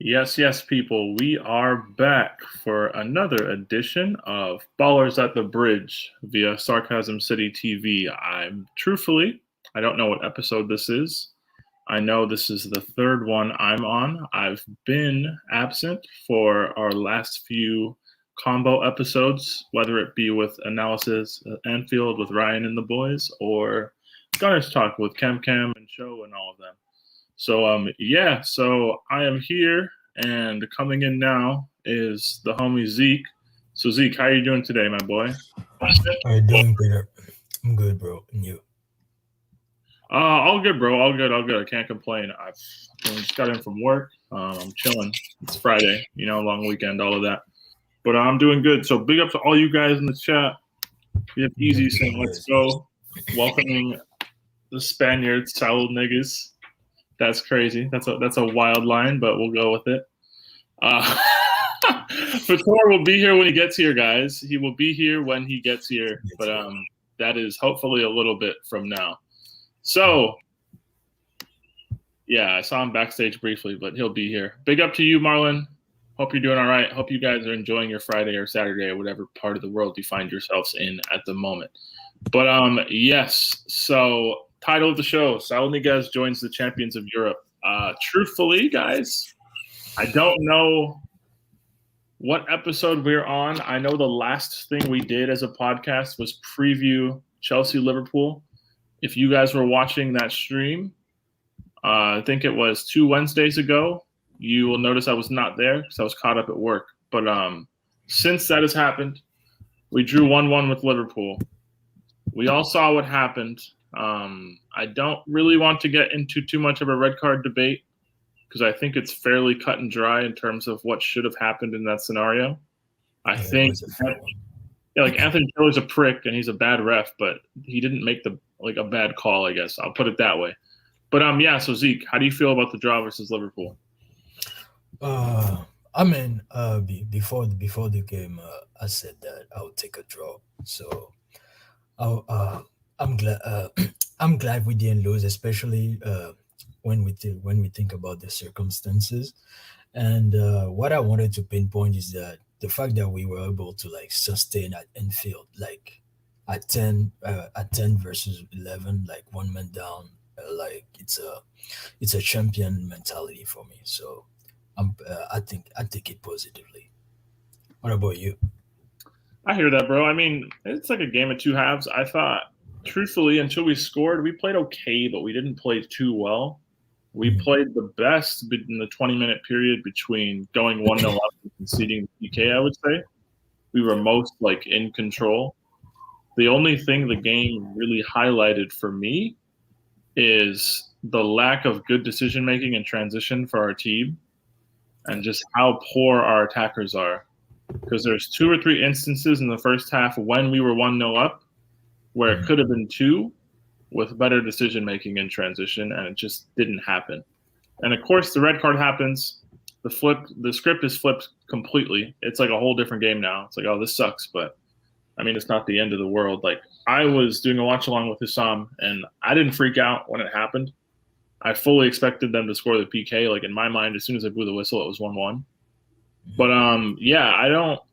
Yes, yes, people. We are back for another edition of Ballers at the Bridge via Sarcasm City TV. I don't know what episode this is. I know this is the third one I'm on. I've been absent for our last few combo episodes, whether it be with Analysis Anfield with Ryan and the boys, or Gunners Talk with Cam and Show and all of them. So I am here, and coming in now is the homie Zeke. So Zeke, how are you doing today, my boy? How you doing, Peter? I'm good, bro. And you? All good, bro. All good. All good. I can't complain. I've just got in from work. I'm chilling. It's Friday, long weekend, all of that. But I'm doing good. So big up to all you guys in the chat. We have Easy saying, "Let's go." Welcoming the Spaniard, Saul Niguez. That's crazy. That's a wild line, but we'll go with it. Fator will be here when he gets here, guys. He will be here when he gets here, but that is hopefully a little bit from now. So, yeah, I saw him backstage briefly, but he'll be here. Big up to you, Marlon. Hope you're doing all right. Hope you guys are enjoying your Friday or Saturday or whatever part of the world you find yourselves in at the moment. But yes, so title of the show, Saul Niguez joins the champions of Europe. Truthfully, guys, I don't know what episode we're on. I know the last thing we did as a podcast was preview Chelsea-Liverpool. If you guys were watching that stream, I think it was 2 Wednesdays ago, you will notice I was not there because I was caught up at work. But since that has happened, we drew 1-1 with Liverpool. We all saw what happened. I don't really want to get into too much of a red card debate because I think it's fairly cut and dry in terms of what should have happened in that scenario. I think Anthony Taylor's a prick and he's a bad ref, but he didn't make a bad call, I guess. I'll put it that way. But so Zeke, how do you feel about the draw versus Liverpool? Before the game, I said that I would take a draw. So I'm glad I'm glad we didn't lose, especially when we think about the circumstances. And what I wanted to pinpoint is that the fact that we were able to sustain at Enfield, at 10 versus 11, one man down, it's a champion mentality for me. So I take it positively. What about you? I hear that, bro. I mean, it's like a game of two halves. I thought, truthfully, until we scored, we played okay, but we didn't play too well. We played the best in the 20-minute period between going 1-0 up and conceding the PK, I would say. We were most in control. The only thing the game really highlighted for me is the lack of good decision-making and transition for our team and just how poor our attackers are. Because there's 2 or 3 instances in the first half when we were 1-0 up where it could have been 2 with better decision-making and transition, and it just didn't happen. And, of course, the red card happens. The script is flipped completely. It's like a whole different game now. It's like, oh, this sucks, but, I mean, it's not the end of the world. I was doing a watch-along with Hussam, and I didn't freak out when it happened. I fully expected them to score the PK. In my mind, as soon as I blew the whistle, it was 1-1. But, I don't –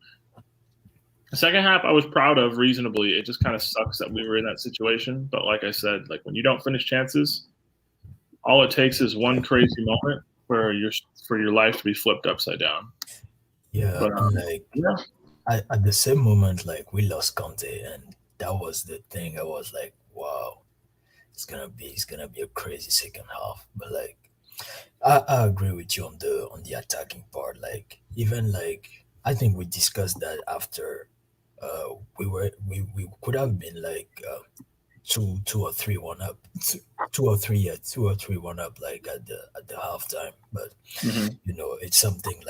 the second half I was proud of reasonably. It just kind of sucks that we were in that situation. But like I said, when you don't finish chances, all it takes is one crazy moment for your life to be flipped upside down. Yeah, but, at the same moment, we lost Conte, and that was the thing. I was like, wow, it's gonna be a crazy second half. But I agree with you on the attacking part. I think we discussed that after we could have been 2 or 3 1 up, 2 or 3 1 up at the halftime. But it's something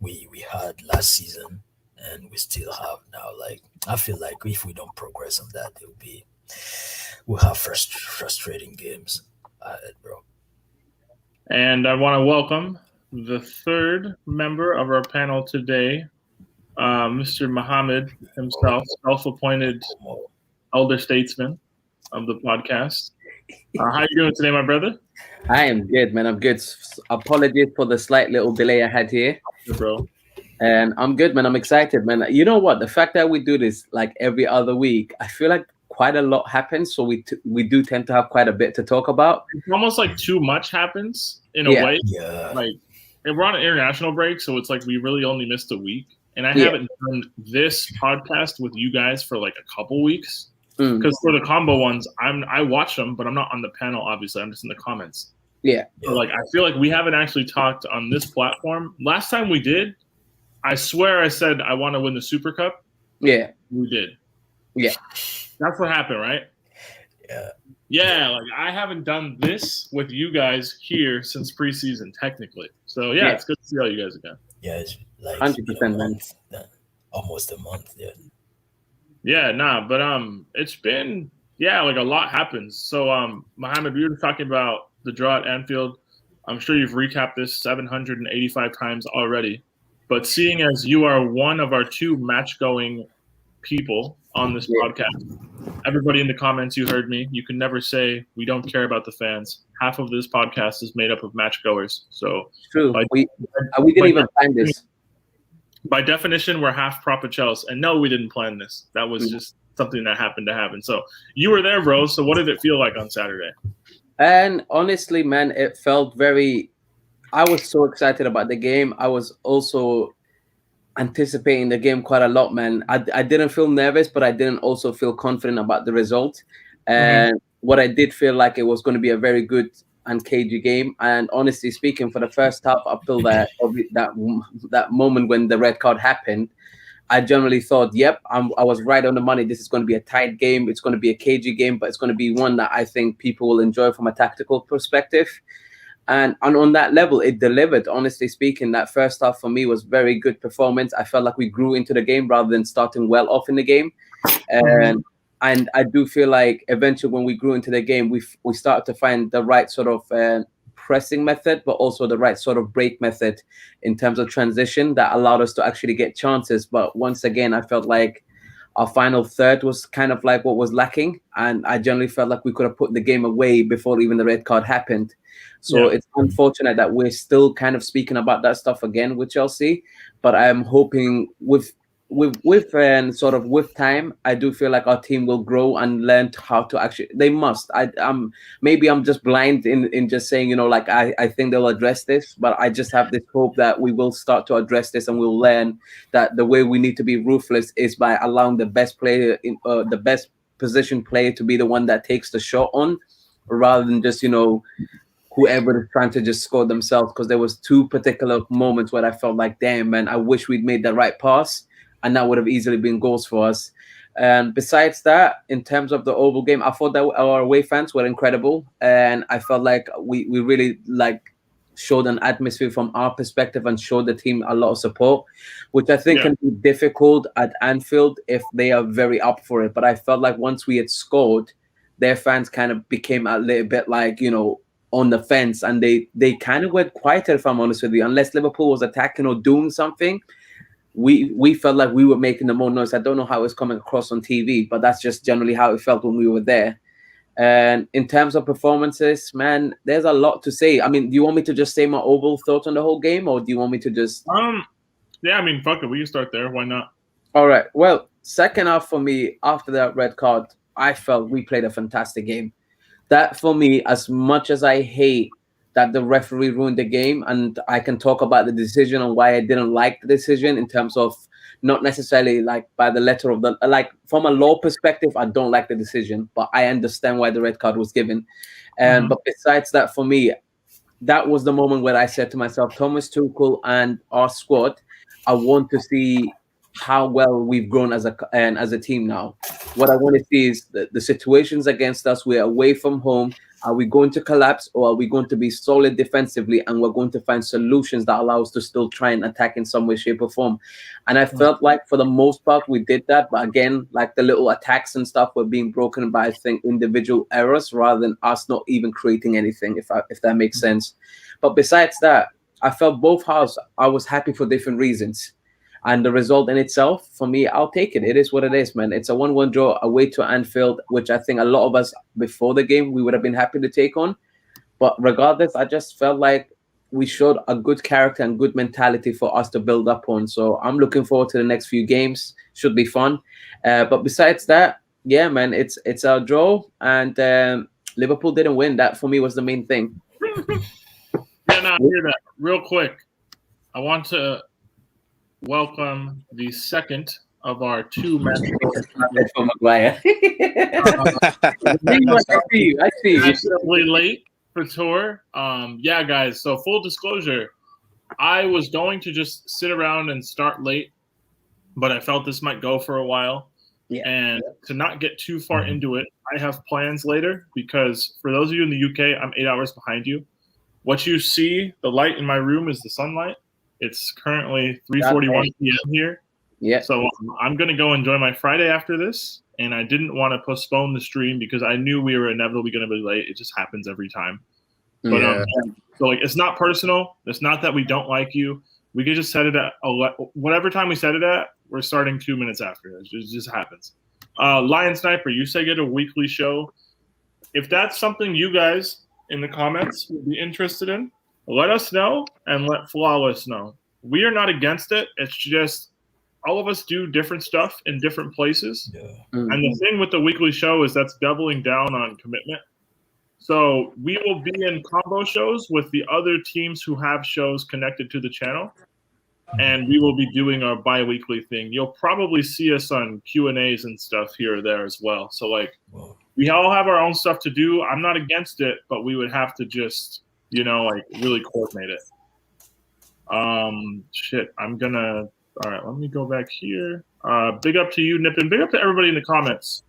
we had last season and we still have now. I feel like if we don't progress on that, we'll have frustrating games ahead, bro. And I want to welcome the third member of our panel today, Mr. Mohammed himself, self-appointed elder statesman of the podcast. How you doing today, my brother? I am good, man. I'm good. Apologies for the slight little delay I had here. Hey, bro. And I'm good, man. I'm excited, man. You know what? The fact that we do this like every other week, I feel like quite a lot happens. So we do tend to have quite a bit to talk about. It's almost like too much happens in a Yeah. way. Yeah. Like, and we're on an international break, so it's like we really only missed a week. And I Yeah. haven't done this podcast with you guys for like a couple weeks. Mm. Because for the combo ones, I watch them, but I'm not on the panel. Obviously, I'm just in the comments. Yeah. So like, I feel like we haven't actually talked on this platform. Last time we did, I swear I said I want to win the Super Cup. Yeah. We did. Yeah. That's what happened, right? Yeah. Yeah, like I haven't done this with you guys here since preseason, technically. So yeah, Yeah. it's good to see all you guys again. Yeah, it's like 100%, a man. month, almost a month. Yeah. Yeah, nah, but it's been like a lot happens. So Mohammed, we were talking about the draw at Anfield. I'm sure you've recapped this 785 times already. But seeing as you are one of our two match-going people on this Yeah. podcast, everybody in the comments, you heard me. You can never say we don't care about the fans. Half of this podcast is made up of match-goers. So True. Like- we didn't even plan this. by definition, we're half Proper Chelsea. And no, we didn't plan this. That was just something that happened to happen. So you were there, bro. So what did it feel like on Saturday? And honestly, man, it felt very. I was so excited about the game. I was also anticipating the game quite a lot, man. I didn't feel nervous, but I didn't also feel confident about the result. And what I did feel like it was going to be a very good and cagey game. And honestly speaking, for the first half, up till that moment when the red card happened, I generally thought, yep, I was right on the money. This is going to be a tight game. It's going to be a cagey game, but it's going to be one that I think people will enjoy from a tactical perspective. And on that level, it delivered. Honestly speaking, that first half for me was very good performance. I felt like we grew into the game rather than starting well off in the game. And I do feel like eventually when we grew into the game, we started to find the right sort of pressing method, but also the right sort of break method in terms of transition that allowed us to actually get chances. But once again, I felt like our final third was kind of like what was lacking. And I generally felt like we could have put the game away before even the red card happened. So it's unfortunate that we're still kind of speaking about that stuff again with Chelsea. But I'm hoping with sort of with time, I do feel like our team will grow and learn how to actually. They must. Maybe I'm just blind in just saying, like I think they'll address this, but I just have this hope that we will start to address this and we'll learn that the way we need to be ruthless is by allowing the best player in the best position player to be the one that takes the shot on, rather than just whoever is trying to just score themselves. Because there was two particular moments where I felt like, damn, man, I wish we'd made the right pass, and that would have easily been goals for us. And besides that, in terms of the overall game, I thought that our away fans were incredible, and I felt like we really showed an atmosphere from our perspective and showed the team a lot of support, which I think can be difficult at Anfield if they are very up for it. But I felt like once we had scored, their fans kind of became a little bit like, on the fence, and they kind of went quieter, if I'm honest with you. Unless Liverpool was attacking or doing something, we felt like we were making the more noise. I don't know how it's coming across on TV, but that's just generally how it felt when we were there. And in terms of performances, man, there's a lot to say. I mean, do you want me to just say my overall thoughts on the whole game, or do you want me to just yeah, I mean, fuck it, we can start there. Why not? All right. Well, second half for me, after that red card, I felt we played a fantastic game. That for me, as much as I hate that the referee ruined the game, and I can talk about the decision and why I didn't like the decision in terms of not necessarily like by the letter of the, like from a law perspective, I don't like the decision, but I understand why the red card was given. And but besides that, for me, that was the moment where I said to myself, Thomas Tuchel and our squad, I want to see how well we've grown as a team now. What I want to see is the situations against us. We're away from home. Are we going to collapse, or are we going to be solid defensively, and we're going to find solutions that allow us to still try and attack in some way, shape, or form? And I felt like for the most part we did that. But again, like the little attacks and stuff were being broken by, I think, individual errors rather than us not even creating anything, if that makes sense. But besides that, I felt both halves, I was happy for different reasons. And the result in itself, for me, I'll take it. It is what it is, man. It's a 1-1 draw away to Anfield, which I think a lot of us before the game we would have been happy to take on. But regardless, I just felt like we showed a good character and good mentality for us to build up on. So I'm looking forward to the next few games. Should be fun. But besides that, yeah, man, it's a draw, and Liverpool didn't win. That for me was the main thing. Yeah, no, I hear that. Real quick, I want to welcome the second of our 2 matches. For Maguire. I see you. Absolutely late for tour. Yeah, guys. So full disclosure, I was going to just sit around and start late, but I felt this might go for a while. Yeah. And to not get too far into it, I have plans later because for those of you in the UK, I'm 8 hours behind you. What you see, the light in my room is the sunlight. It's currently 3:41 p.m. here. Yeah. So I'm going to go enjoy my Friday after this. And I didn't want to postpone the stream because I knew we were inevitably going to be late. It just happens every time. But so like, it's not personal. It's not that we don't like you. We could just set it at whatever time we set it at. We're starting 2 minutes after. It just happens. Lion Sniper, you say get a weekly show. If that's something you guys in the comments would be interested in, let us know and let Flawless know. We are not against it. It's just all of us do different stuff in different places. Yeah. Mm-hmm. And the thing with the weekly show is that's doubling down on commitment. So we will be in combo shows with the other teams who have shows connected to the channel. And we will be doing our bi-weekly thing. You'll probably see us on Q&As and stuff here or there as well. So, like, we all have our own stuff to do. I'm not against it, but we would have to just, like, really coordinate it. All right, let me go back here. Big up to you, Nippin. Big up to everybody in the comments.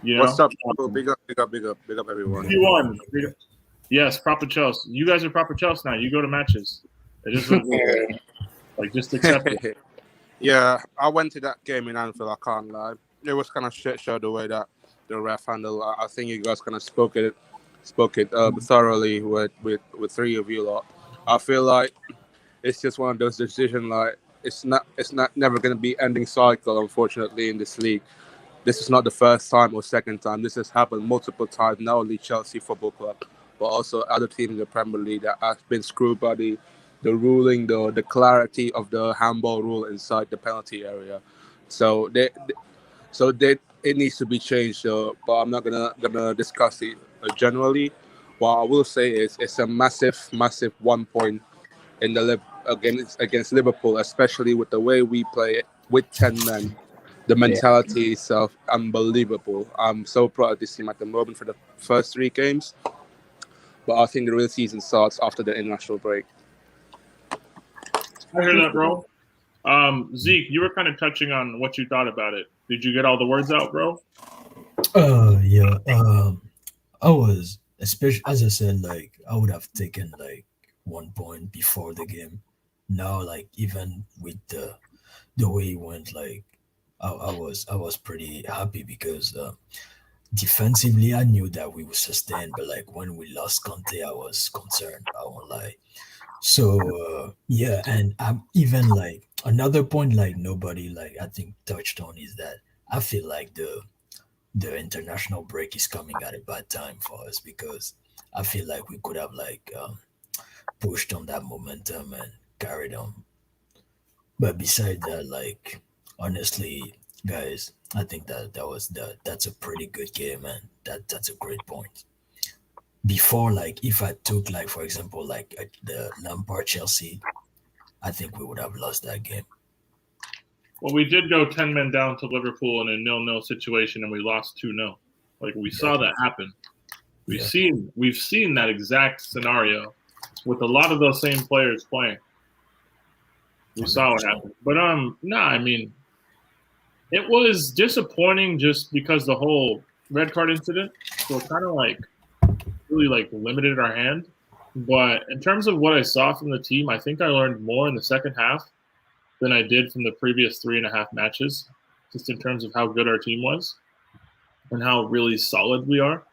What's up, people? Big up everyone. You won. Yes, proper Chelsea. You guys are proper Chelsea now. You go to matches. It just just accept it. Yeah, I went to that game in Anfield. I can't lie. It was kind of shit show the way that the ref handled. I think you guys kind of spoke it thoroughly with 3 of you lot. I feel like it's just one of those decisions. Like it's not never going to be ending cycle. Unfortunately, in this league. This is not the first time or second time. This has happened multiple times, not only Chelsea Football Club, but also other teams in the Premier League that have been screwed by the ruling, the clarity of the handball rule inside the penalty area. So it needs to be changed. But I'm not gonna discuss it generally. What I will say is it's a massive 1 point in the against Liverpool, especially with the way we play with 10 men. The mentality itself, unbelievable. I'm so proud of this team at the moment for the first 3 games. But I think the real season starts after the international break. I hear that, bro. Zeke, you were kind of touching on what you thought about it. Did you get all the words out, bro? Yeah. I was, especially as I said, like I would have taken like 1 point before the game. Now, like even with the way it went, like I was pretty happy because defensively I knew that we would sustain, but like when we lost Conte, I was concerned. I won't lie. So yeah, and I'm even like another point like nobody like I think touched on is that I feel like the international break is coming at a bad time for us because I feel like we could have like pushed on that momentum and carried on. But beside that, like honestly, guys, I think that's a pretty good game, and that's a great point. Before, like if I took like for example like the Lampard Chelsea, I think we would have lost that game. Well, we did go 10 men down to Liverpool in a 0-0 situation, and we lost 2-0. Like we saw that happen. We've seen that exact scenario with a lot of those same players playing. We saw what happened. But I mean, it was disappointing just because the whole red card incident. So it kind of like really like limited our hand. But in terms of what I saw from the team, I think I learned more in the second half than I did from the previous 3.5 matches, just in terms of how good our team was and how really solid we are.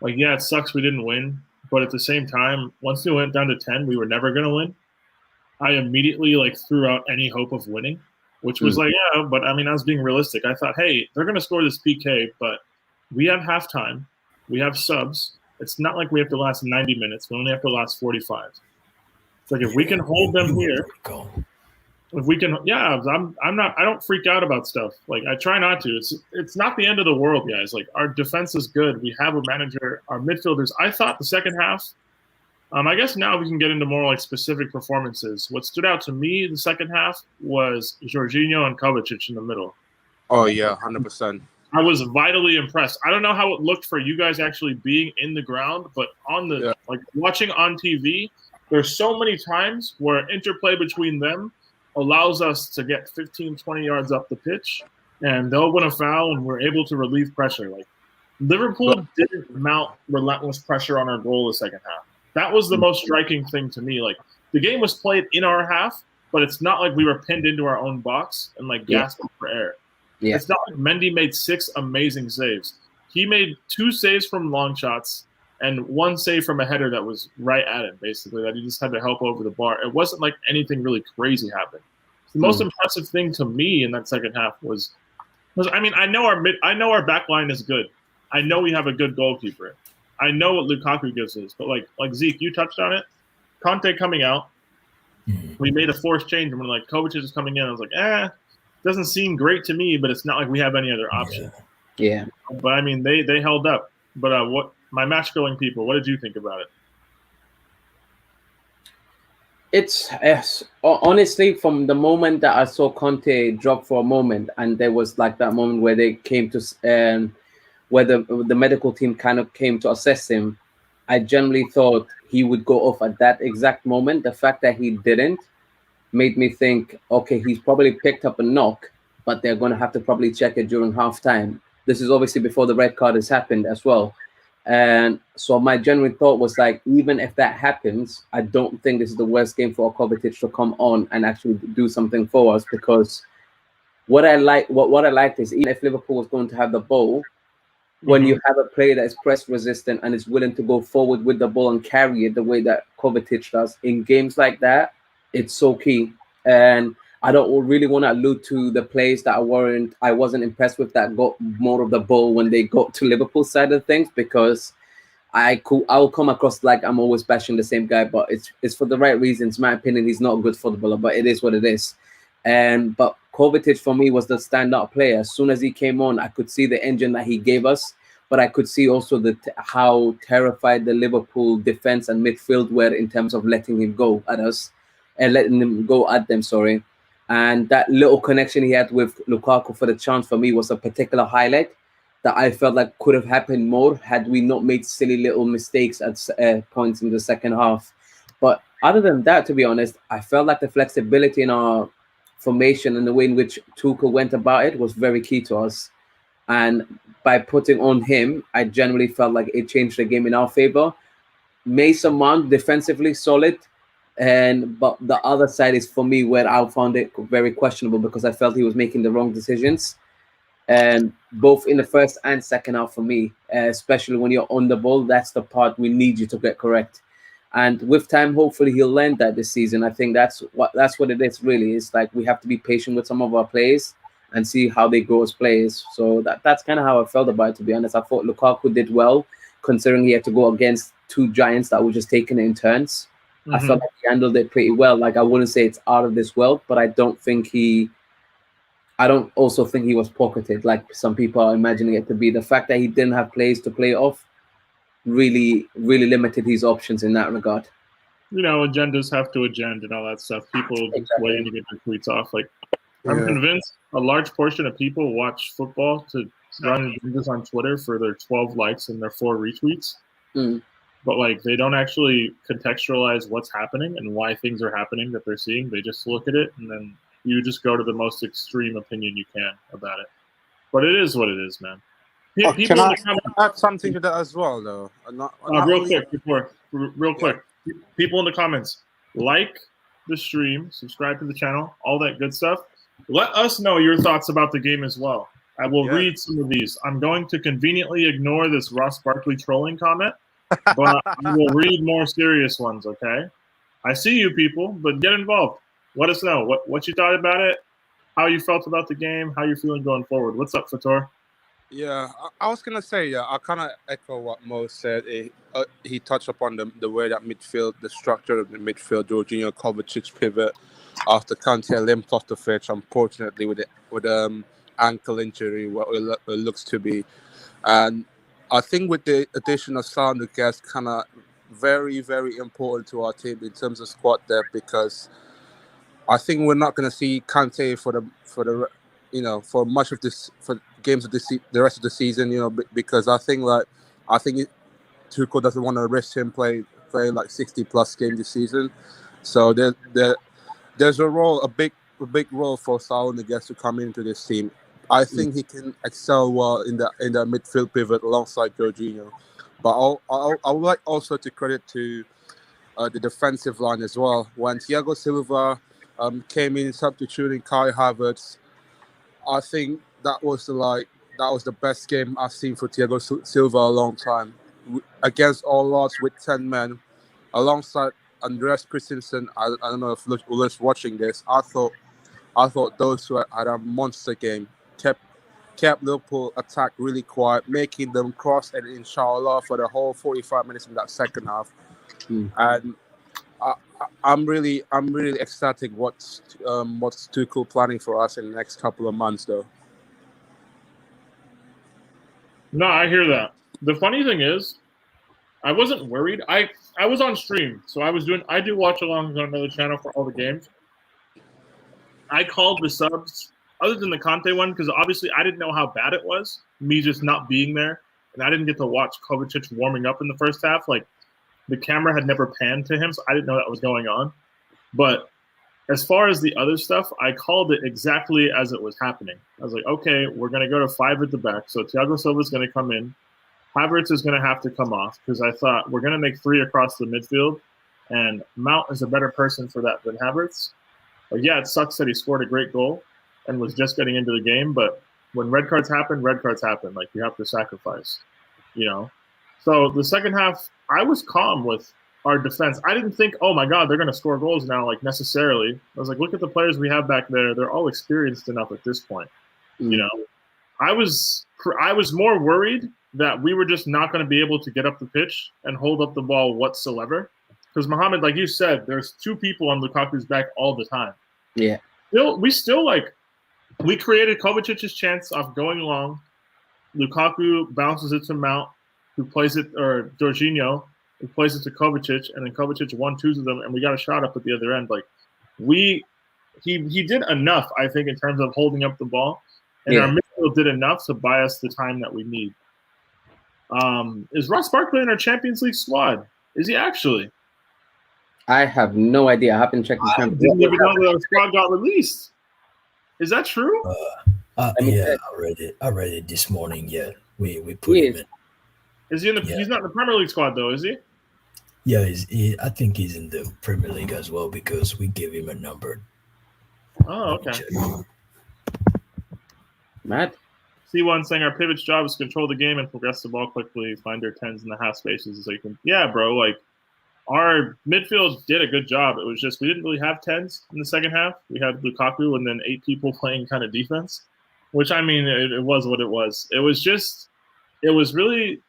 Like, yeah, it sucks we didn't win, but at the same time, once we went down to 10, we were never going to win. I immediately like threw out any hope of winning which was like, yeah, but I mean, I was being realistic. I thought, hey, they're going to score this PK, but we have halftime. We have subs. It's not like we have to last 90 minutes. We only have to last 45. It's like if we can hold them here, if we can, yeah, I'm not, I don't freak out about stuff. Like I try not to. It's not the end of the world, guys. Like our defense is good. We have a manager. Our midfielders. I thought the second half. I guess now we can get into more like specific performances. What stood out to me the second half was Jorginho and Kovacic in the middle. Oh yeah, 100%. I was vitally impressed. I don't know how it looked for you guys actually being in the ground, but on the like watching on TV, there's so many times where interplay between them allows us to get 15, 20 yards up the pitch, and they'll win a foul, and we're able to relieve pressure. Like Liverpool didn't mount relentless pressure on our goal the second half. That was the most striking thing to me. Like the game was played in our half, but it's not like we were pinned into our own box and like gasping for air. Yeah. It's not like Mendy made 6 amazing saves. He made 2 saves from long shots and 1 save from a header that was right at him, basically, that he just had to help over the bar. It wasn't like anything really crazy happened. The most impressive thing to me in that second half was I mean, I know our back line is good. I know we have a good goalkeeper. I know what Lukaku gives us, but like Zeke, you touched on it. Conte coming out, we made a forced change, and when like Kovacic is coming in, I was like, doesn't seem great to me, but it's not like we have any other option. Yeah. But I mean, they held up. But what my match going people? What did you think about it? It's honestly, from the moment that I saw Conte drop for a moment, and there was like that moment where they came to where the medical team kind of came to assess him, I generally thought he would go off at that exact moment. The fact that he didn't made me think, okay, he's probably picked up a knock, but they're going to have to probably check it during halftime. This is obviously before the red card has happened as well. And so my genuine thought was like, even if that happens, I don't think this is the worst game for Kovacic to come on and actually do something for us, because what I liked is, even if Liverpool was going to have the ball, when you have a player that is press resistant and is willing to go forward with the ball and carry it the way that Kovacic does in games like that, it's so key. And I don't really want to allude to the plays that I wasn't impressed with that got more of the ball when they got to Liverpool side of things, because I'll come across like I'm always bashing the same guy, but it's for the right reasons. In my opinion, he's not a good footballer, but it is what it is. But Kovacic for me was the standout player. As soon as he came on, I could see the engine that he gave us, but I could see also how terrified the Liverpool defense and midfield were in terms of letting him go at us and letting him go at them. Sorry. And that little connection he had with Lukaku for the chance for me was a particular highlight that I felt like could have happened more had we not made silly little mistakes at points in the second half. But other than that, to be honest, I felt like the flexibility in our formation and the way in which Tuchel went about it was very key to us. And by putting on him, I generally felt like it changed the game in our favor. Mason Mount defensively solid. But the other side is for me where I found it very questionable, because I felt he was making the wrong decisions, and both in the first and second half for me, especially when you're on the ball. That's the part we need you to get correct, and with time, hopefully he'll learn that this season. I think that's what it is really. It's like we have to be patient with some of our players and see how they grow as players. So that's kind of how I felt about it, to be honest. I thought Lukaku did well, considering he had to go against 2 giants that were just taking it in turns. I felt like he handled it pretty well. Like, I wouldn't say it's out of this world, but I don't also think he was pocketed like some people are imagining it to be. The fact that he didn't have players to play off really, really limited his options in that regard. You know, agendas have to agenda and all that stuff. People just waiting to get their tweets off. Like, I'm convinced a large portion of people watch football to run agendas on Twitter for their 12 likes and their 4 retweets. But like, they don't actually contextualize what's happening and why things are happening that they're seeing. They just look at it, and then you just go to the most extreme opinion you can about it. But it is what it is, man. Can I add something to that as well, though? Real quick. People in the comments, like the stream, subscribe to the channel, all that good stuff. Let us know your thoughts about the game as well. I will read some of these. I'm going to conveniently ignore this Ross Barkley trolling comment, but I will read more serious ones, okay? I see you people, but get involved. Let us know what you thought about it. how you felt about the game, how you're feeling going forward. What's up, Fator? Yeah, I was gonna say, yeah, I kind of echo what Mo said. He touched upon the way that midfield, the structure of the midfield, Jorginho Kovacic pivot after Kante limped off the pitch, unfortunately with ankle injury, what it looks to be, and I think with the addition of Saul Niguez, kind of very very important to our team in terms of squad depth, because I think we're not going to see Kante for much of this, for games of the rest of the season, because I think Tuchel doesn't want to risk him play like 60 plus games this season. So there's a big role for Saul Niguez to come into this team. I think he can excel well in the midfield pivot alongside Jorginho. But I would like also to credit to the defensive line as well. When Thiago Silva came in substituting Kai Havertz, I think that was the best game I've seen for Thiago Silva a long time. Against all odds with 10 men, alongside Andreas Christensen. I don't know if Lule's watching this. I thought those two had a monster game. Kept Liverpool attack really quiet, making them cross and inshallah for the whole 45 minutes in that second half. And I'm really ecstatic what's Tuchel planning for us in the next couple of months, though. No, I hear that. The funny thing is, I wasn't worried. I was on stream, so I do watch along on another channel for all the games. I called the subs, other than the Conte one, because obviously I didn't know how bad it was, me just not being there, and I didn't get to watch Kovacic warming up in the first half. Like, the camera had never panned to him, so I didn't know that was going on. But as far as the other stuff, I called it exactly as it was happening. I was like, okay, we're going to go to 5 at the back. So Thiago Silva's going to come in. Havertz is going to have to come off, because I thought we're going to make 3 across the midfield, and Mount is a better person for that than Havertz. But yeah, it sucks that he scored a great goal and was just getting into the game. But when red cards happen. Like, you have to sacrifice, So the second half, I was calm with our defense. I didn't think, oh my God, they're going to score goals now, like, necessarily. I was like, look at the players we have back there. They're all experienced enough at this point. I was more worried that we were just not going to be able to get up the pitch and hold up the ball whatsoever. Because Mohamed, like you said, there's 2 people on Lukaku's back all the time. Yeah. We created Kovacic's chance off going long. Lukaku bounces it to Mount, who plays it, or Jorginho, who plays it to Kovacic, and then Kovacic 1-2s of them, and we got a shot up at the other end. Like, he did enough, I think, in terms of holding up the ball, and our midfield did enough to buy us the time that we need. Is Ross Barkley in our Champions League squad? Is he actually? I have no idea. I haven't checked the Champions League. Didn't even know the squad got released. Is that true? Yeah, I read it this morning. Yeah, we put him in. Is he in the? Yeah. He's not in the Premier League squad though, is he? Yeah, I think he's in the Premier League as well, because we gave him a number. Oh, okay. Matt? C1 saying our pivot's job is to control the game and progress the ball quickly, find their 10s in the half spaces so you can. Yeah, bro. Like, our midfield did a good job. It was just we didn't really have 10s in the second half. We had Lukaku and then 8 people playing kind of defense, which, I mean, it was what it was. It was really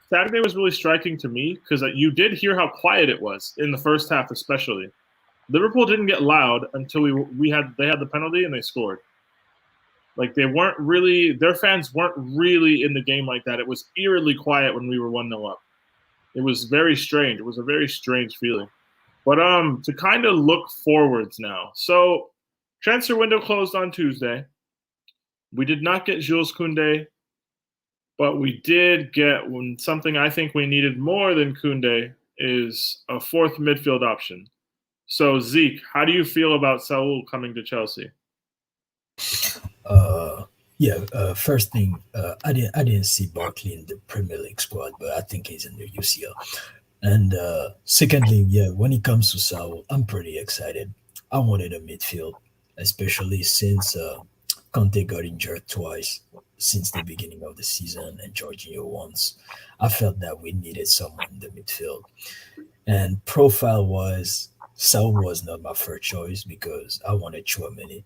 Saturday was really striking to me, because you did hear how quiet it was in the first half, especially. Liverpool didn't get loud until they had the penalty and they scored. Like, their fans weren't really in the game like that. It was eerily quiet when we were 1-0 up. It was very strange. It was a very strange feeling. But to kind of look forwards now. So, transfer window closed on Tuesday. We did not get Jules Koundé, but we did get something I think we needed more than Koundé is a 4th midfield option. So, Zeke, how do you feel about Saul coming to Chelsea? First thing, I didn't see Barkley in the Premier League squad, but I think he's in the UCL. And secondly, when it comes to Saul, I'm pretty excited. I wanted a midfield, especially since Conte got injured twice since the beginning of the season, and Jorginho once. I felt that we needed someone in the midfield. And profile-wise, Saul was not my first choice, because I wanted Chouameni.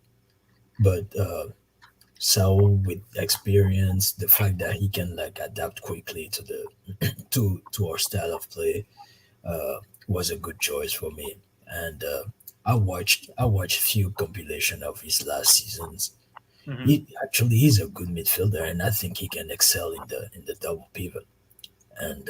but Saul with experience, the fact that he can like adapt quickly to the to our style of play was a good choice for me. And I watched a few compilation of his last seasons. Hmm. He's a good midfielder, and I think he can excel in the double pivot. And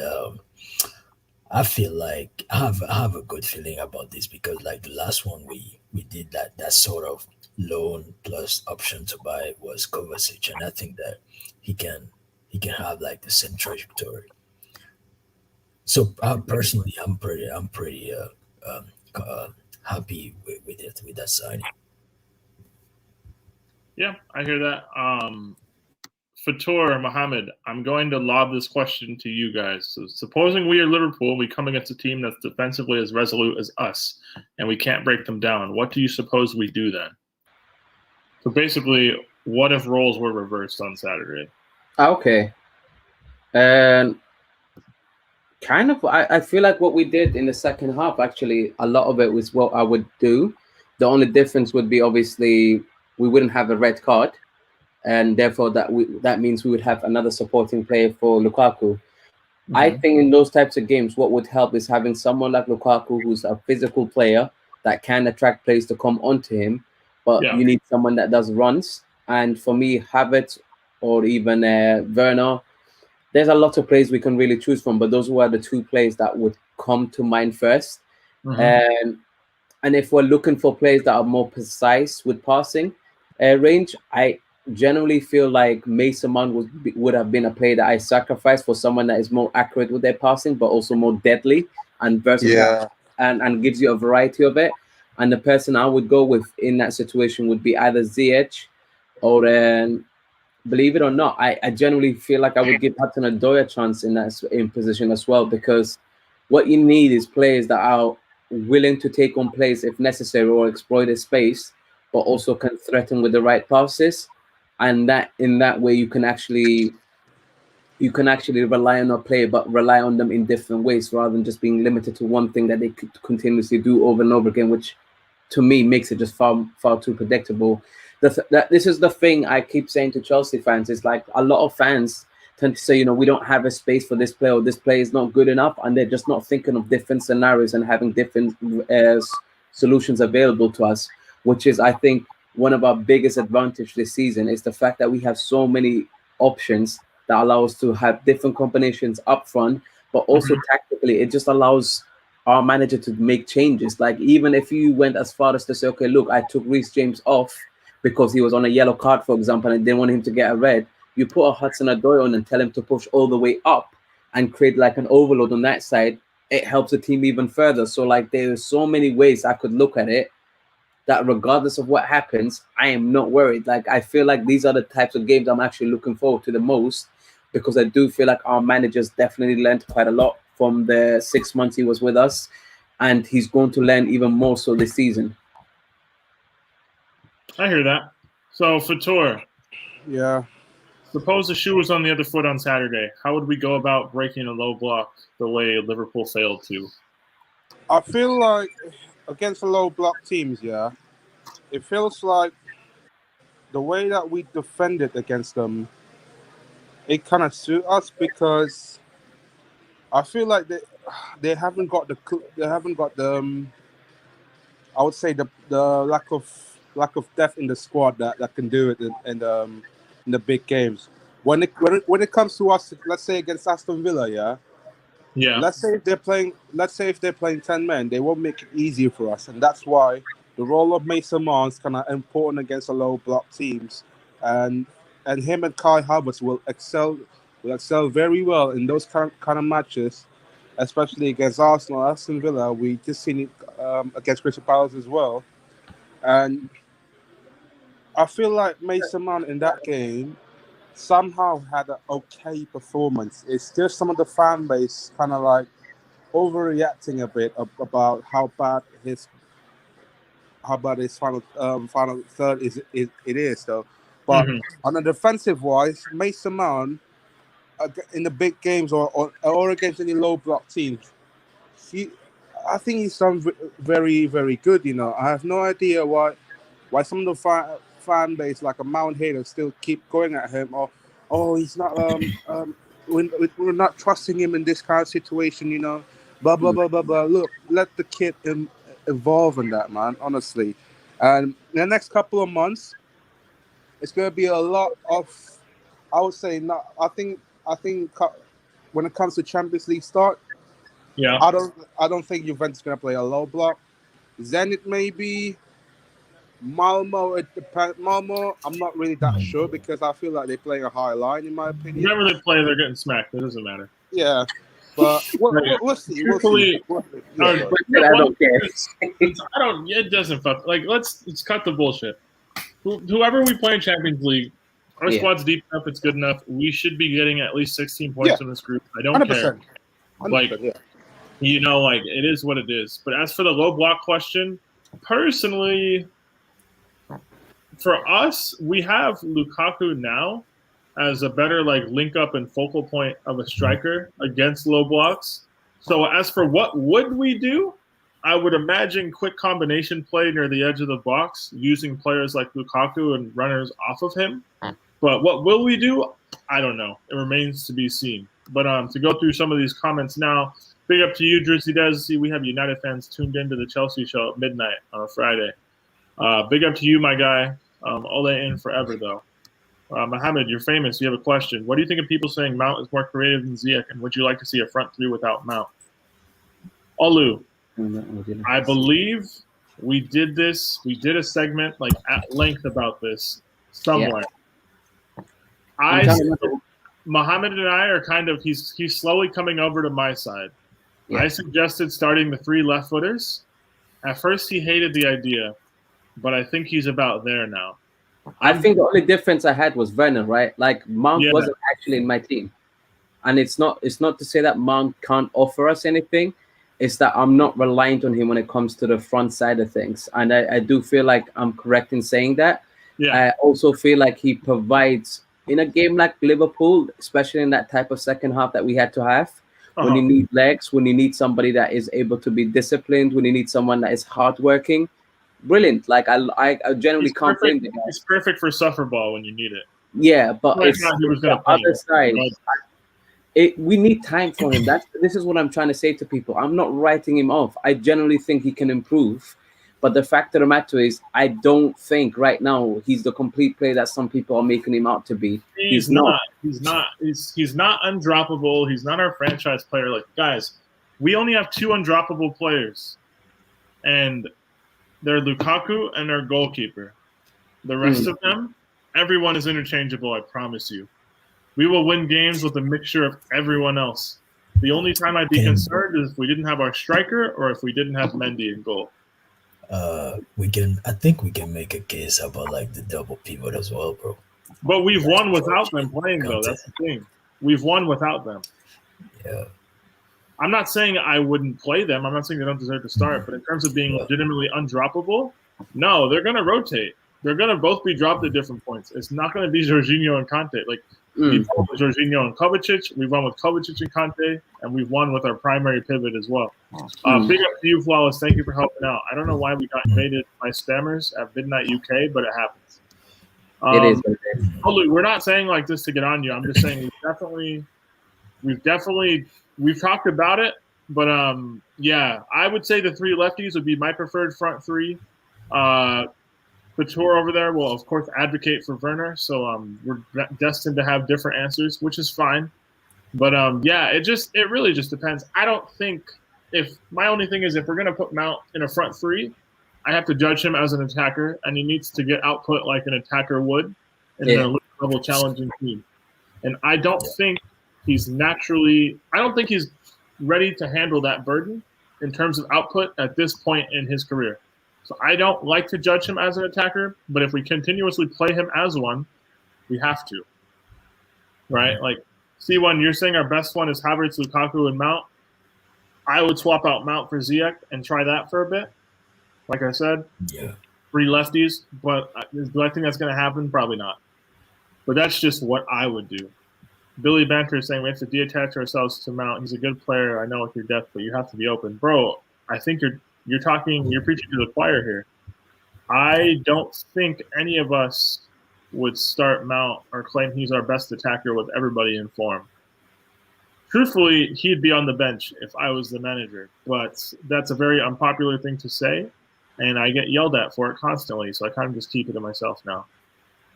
I feel like I have a good feeling about this because like the last one we did that sort of loan plus option to buy was Kovacic, and I think that he can he can have like the same trajectory. So personally, I'm pretty um, happy with it with that signing. Yeah, I hear that. Fator Mohammed, I'm going to lob this question to you guys. So, supposing we are Liverpool, we come against a team that's defensively as resolute as us, and we can't break them down. What do you suppose we do then? So basically, what if roles were reversed on Saturday? Okay. And kind of, I feel like what we did in the second half, actually, a lot of it was what I would do. The only difference would be obviously we wouldn't have a red card, and therefore that means we would have another supporting player for Lukaku. I Mhm. think in those types of games, what would help is having someone like Lukaku, who's a physical player that can attract players to come onto him, but Yeah. you need someone that does runs. And for me, Havertz or even Werner, there's a lot of players we can really choose from, but those were the two players that would come to mind first. Mhm. And and if we're looking for players that are more precise with passing range, I generally feel like Mason Mount would have been a player that I sacrificed for someone that is more accurate with their passing, but also more deadly and versatile, Yeah. and gives you a variety of it. And the person I would go with in that situation would be either Ziyech or believe it or not, I generally feel like I would give Hudson Odoi a chance in in position as well, because what you need is players that are willing to take on plays if necessary or exploit a space, but also can threaten with the right passes, and that in that way you can actually rely on a player, but rely on them in different ways rather than just being limited to one thing that they could continuously do over and over again, which to me makes it just far too predictable. This is the thing I keep saying to Chelsea fans. Is like a lot of fans tend to say, we don't have a space for this player, or this player is not good enough, and they're just not thinking of different scenarios and having different solutions available to us. Which is, I think, one of our biggest advantage this season is the fact that we have so many options that allow us to have different combinations up front, but also Mhm. tactically, it just allows our manager to make changes. Like even if you went as far as to say, okay, look, I took Reece James off because he was on a yellow card, for example, and I didn't want him to get a red. You put a Hudson Odoi on and tell him to push all the way up and create like an overload on that side. It helps the team even further. So like there's so many ways I could look at it that regardless of what happens, I am not worried. Like I feel like these are the types of games I'm actually looking forward to the most, because I do feel like our managers definitely learned quite a lot from the 6 months he was with us, and he's going to learn even more so this season. I hear that. So Fator, Yeah. suppose the shoe was on the other foot on Saturday. How would we go about breaking a low block the way Liverpool failed to? I feel like against the low block teams, yeah, it feels like the way that we defended against them, it kind of suit us because I feel like they haven't got the I would say the lack of depth in the squad that can do it in the big games. When it comes to us, let's say against Aston Villa, yeah. Yeah. Let's say if they're playing 10 men, they won't make it easier for us, and that's why the role of Mason Mount is kind of important against the low block teams, and him and Kai Havertz will excel very well in those kind of matches, especially against Arsenal, Aston Villa. We just seen it against Crystal Palace as well, and I feel like Mason Mount in that game somehow had an okay performance. It's just some of the fan base kind of like overreacting a bit about how bad his final third it is though. But Hmm. on a defensive wise, Mason Mount in the big games or against any low block teams, he I think he's done very very good. I have no idea why some of the fan base, like a Mount hater, still keep going at him, or oh, he's not we're not trusting him in this kind of situation, blah blah blah blah blah. Look, let the kid evolve in that, man. Honestly, and in the next couple of months, it's going to be a lot of, I would say, not. I think when it comes to Champions League start, Yeah. I don't think Juventus is going to play a low block. Zenit maybe. Malmo, it depends. Malmo, I'm not really that sure because I feel like they're playing a high line, in my opinion. Whenever they play, they're getting smacked. It doesn't matter. Yeah, but we'll see. Truthfully, I don't care. I don't. It doesn't fuck. Like, let's cut the bullshit. Whoever we play in Champions League, our squad's deep enough. It's good enough. We should be getting at least 16 points in this group. I don't 100%. care. 100%, Like, like it is what it is. But as for the low block question, personally, for us, we have Lukaku now as a better link up and focal point of a striker against low blocks. So as for what would we do, I would imagine quick combination play near the edge of the box using players like Lukaku and runners off of him. But what will we do? I don't know. It remains to be seen. But to go through some of these comments now, big up to you, Drizzy Des. See, we have United fans tuned into the Chelsea show at midnight on a Friday. Big up to you, my guy. Ole in forever, though. Mohammed, you're famous. You have a question. What do you think of people saying Mount is more creative than Ziyech, and would you like to see a front three without Mount? Olu, I believe we did this. We did a segment at length about this somewhere. Yeah. Mohammed and I are kind of he's slowly coming over to my side. Yeah. I suggested starting the 3 left footers. At first, he hated the idea, but I think he's about there now. I think the only difference I had was Werner, right? Like Mount wasn't actually in my team, and it's not to say that Mount can't offer us anything. It's that I'm not reliant on him when it comes to the front side of things, and I do feel like I'm correct in saying that. Yeah. I also feel like he provides in a game like Liverpool, especially in that type of second half that we had to have. When you need legs, when you need somebody that is able to be disciplined, when you need someone that is hardworking. Brilliant. Like I generally can't blame the guy. He's perfect for suffer ball when you need it. Yeah, but it's the other side. We need time for him. This is what I'm trying to say to people. I'm not writing him off. I generally think he can improve. But the fact of the matter is, I don't think right now he's the complete player that some people are making him out to be. He's not. He's not undroppable. He's not our franchise player. Like, guys, we only have 2 undroppable players. And they're Lukaku and their goalkeeper. The rest of them, everyone is interchangeable, I promise you. We will win games with a mixture of everyone else. The only time I'd be concerned is if we didn't have our striker or if we didn't have Mendy in goal. I think we can make a case about the double pivot as well, bro. But we've won without them playing, though. That's the thing. We've won without them. Yeah. I'm not saying I wouldn't play them. I'm not saying they don't deserve to start. But in terms of being legitimately undroppable, no, they're going to rotate. They're going to both be dropped at different points. It's not going to be Jorginho and Kante. We've won with Jorginho and Kovacic. We've won with Kovacic and Kante. And we've won with our primary pivot as well. Big up to you, Flawless. Thank you for helping out. I don't know why we got invaded by spammers at Midnight UK, but it happens. It is. We're not saying this to get on you. I'm just saying we've talked about it, but I would say the 3 lefties would be my preferred front 3. Couture over there will, of course, advocate for Werner, so we're destined to have different answers, which is fine. But it really just depends. I don't think my only thing is if we're gonna put Mount in a front 3, I have to judge him as an attacker, and he needs to get output like an attacker would in a level challenging team. And I don't think he's ready to handle that burden in terms of output at this point in his career. So I don't like to judge him as an attacker, but if we continuously play him as one, we have to. Right? C1, you're saying our best one is Havertz, Lukaku, and Mount. I would swap out Mount for Ziyech and try that for a bit. Like I said, 3 lefties, but do I think that's going to happen? Probably not. But that's just what I would do. Billy Banter is saying we have to detach ourselves to Mount. He's a good player. I know with your depth, but you have to be open. Bro, I think you're preaching to the choir here. I don't think any of us would start Mount or claim he's our best attacker with everybody in form. Truthfully, he'd be on the bench if I was the manager, but that's a very unpopular thing to say, and I get yelled at for it constantly, so I kind of just keep it to myself now.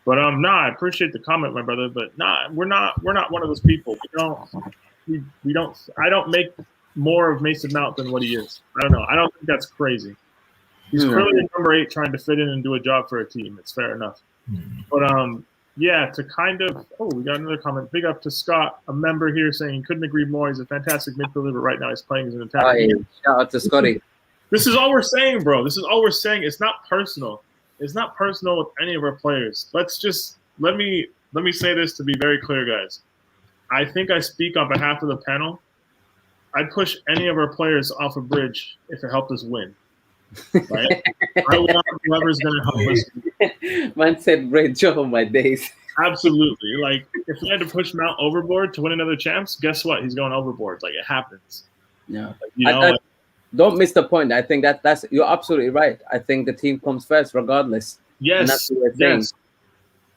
But I appreciate the comment, my brother, but we're not one of those people. We don't. I don't make more of Mason Mount than what he is. I don't know. I don't think that's crazy. He's clearly a number 8 trying to fit in and do a job for a team. It's fair enough. But yeah, to kind of we got another comment. Big up to Scott, a member here, saying he couldn't agree more. He's a fantastic midfielder, but right now he's playing as an attacker. Shout out to Scotty. This is all we're saying, bro. This is all we're saying. It's not personal. It's not personal with any of our players. Let me say this to be very clear, guys. I think I speak on behalf of the panel. I'd push any of our players off a bridge if it helped us win. Right? I want whoever's going to help us. Man said, "Great job, my days." Absolutely. Like, if we had to push Mount overboard to win another champs, guess what? He's going overboard. Like, it happens. Yeah. Don't miss the point. I think that's you're absolutely right. I think the team comes first, regardless. Yes. And that's what we're saying.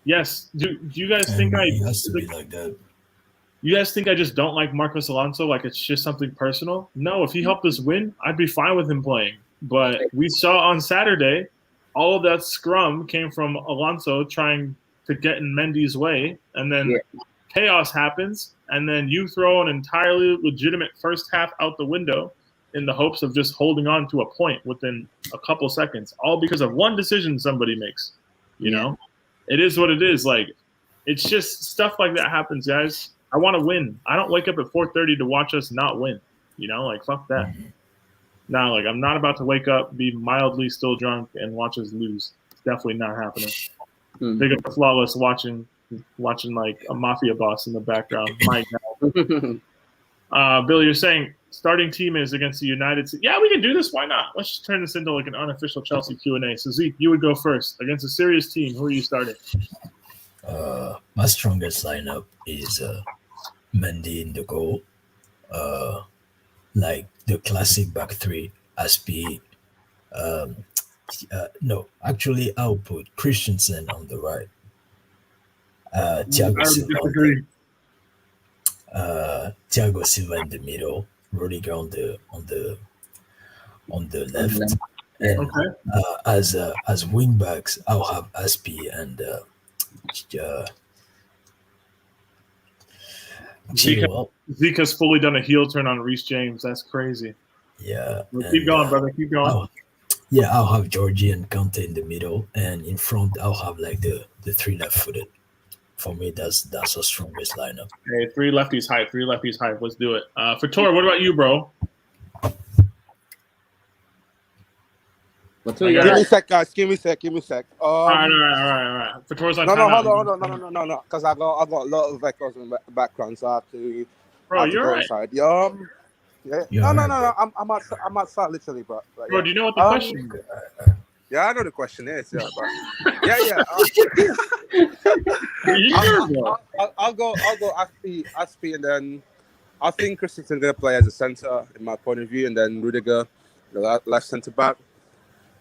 Yes. Do you guys think it has to be like that? You guys think I just don't like Marcos Alonso? Like it's just something personal? No. If he helped us win, I'd be fine with him playing. But we saw on Saturday, all of that scrum came from Alonso trying to get in Mendy's way, and then chaos happens, and then you throw an entirely legitimate first half out the window in the hopes of just holding on to a point within a couple seconds, all because of one decision somebody makes. You know, it is what it is. Like, it's just stuff like that happens, guys. I want to win. I don't wake up at 4:30 to watch us not win. You know, like fuck that. No, like I'm not about to wake up, be mildly still drunk, and watch us lose. It's definitely not happening. Big up the Flawless watching like a mafia boss in the background. My God. Bill, you're saying starting team is against the United States. Yeah, we can do this. Why not? Let's just turn this into like an unofficial Chelsea Q&A. So Zeke, you would go first against a serious team. Who are you starting? My strongest lineup is Mendy in the goal. Like the classic back three, Aspi. No, actually, I'll put Christensen on the right. Thiago Silva in the middle, Rudiger on the left, and as wing backs, I'll have Aspi and Zeke has fully done a heel turn on Reece James. That's crazy. Yeah. Keep going, brother. Keep going. I'll have Georgie and Conte in the middle, and in front I'll have like the 3 left-footed. For me, that's our strongest lineup. Hey, 3 lefties hype. 3 lefties hype. Let's do it. For Tor, what about you, bro? Give me a sec, guys. Give me a sec. All right. For Tor's on hold on. No. Because I got a lot of echoes in the background, so I have to. Bro, you're right. Inside. Yeah. No. I'm outside literally, but bro, do you know what the question is? Yeah, I know the question is. Yeah, but I'll go Aspi, and then I think Christensen's gonna play as a center in my point of view, and then Rudiger, the left centre back.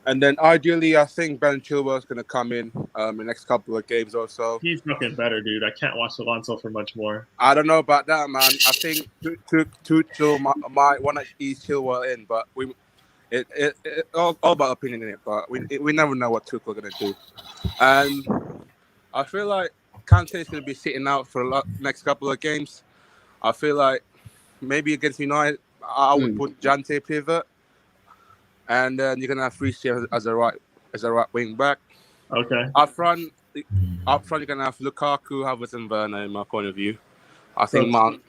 And then ideally, I think Ben Chilwell's going to come in the next couple of games or so. He's fucking better, dude. I can't watch Alonso for much more. I don't know about that, man. I think Tuchel might want to ease Chilwell in, but it all about opinion in it. But we never know what Tuchel going to do. And I feel like Kante is going to be sitting out for next couple of games. I feel like maybe against United, I would put Jante pivot. And then you're gonna have Reece James as a right wing back. Okay. Up front, you're gonna have Lukaku, Havertz, and Werner. In my point of view, I think Mount.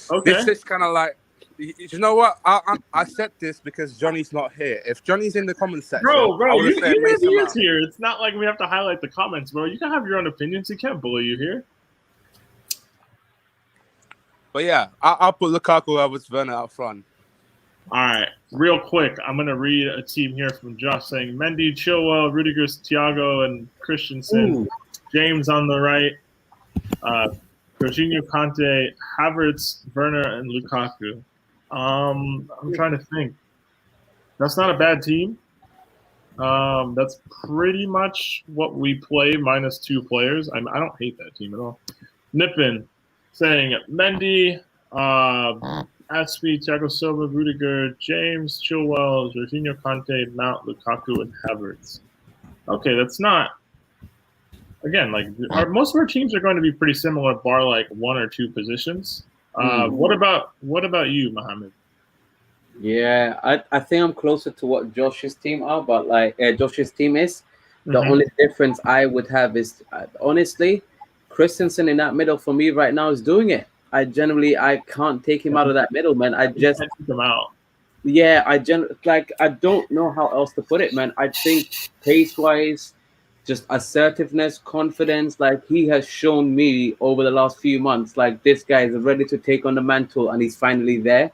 Okay. This is kind of like, you know what? I said this because Johnny's not here. If Johnny's in the comment section, bro, he is here. It's not like we have to highlight the comments, bro. You can have your own opinions. He can't bully you here. But yeah, I'll put Lukaku, Havertz, Werner out front. All right, real quick, I'm going to read a team here from Josh saying Mendy, Chilwell, Rudiger, Thiago, and Christensen. James on the right, Jorginho, Conte, Havertz, Werner, and Lukaku. I'm trying to think. That's not a bad team. That's pretty much what we play minus 2 players. I don't hate that team at all. Nippin saying Mendy, Aspie, Thiago Silva, Rudiger, James, Chilwell, Jorginho, Conte, Mount, Lukaku, and Havertz. Okay, that's not. Again, like most of our teams are going to be pretty similar, bar like 1 or 2 positions. What about you, Mohammed? Yeah, I think I'm closer to what Josh's team are, but like Josh's team is. The only difference I would have is honestly, Christensen in that middle for me right now is doing it. I can't take him out of that middle, man. I just take him out. Yeah, I don't know how else to put it, man. I think pace wise, just assertiveness, confidence, like he has shown me over the last few months, like this guy is ready to take on the mantle and he's finally there.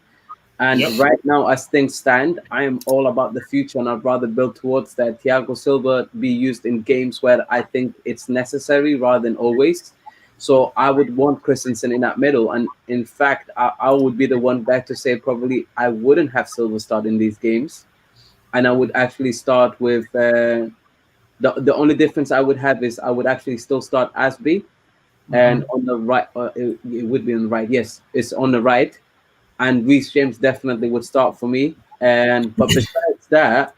And right now, as things stand, I am all about the future, and I'd rather build towards that. Thiago Silva be used in games where I think it's necessary rather than always. So I would want Christensen in that middle. And in fact, I would be the one back to say probably I wouldn't have Silva start in these games. And I would actually start with the only difference I would have is I would actually still start Asby. And on the right, it would be on the right. Yes, it's on the right. And Reece James definitely would start for me. But besides that,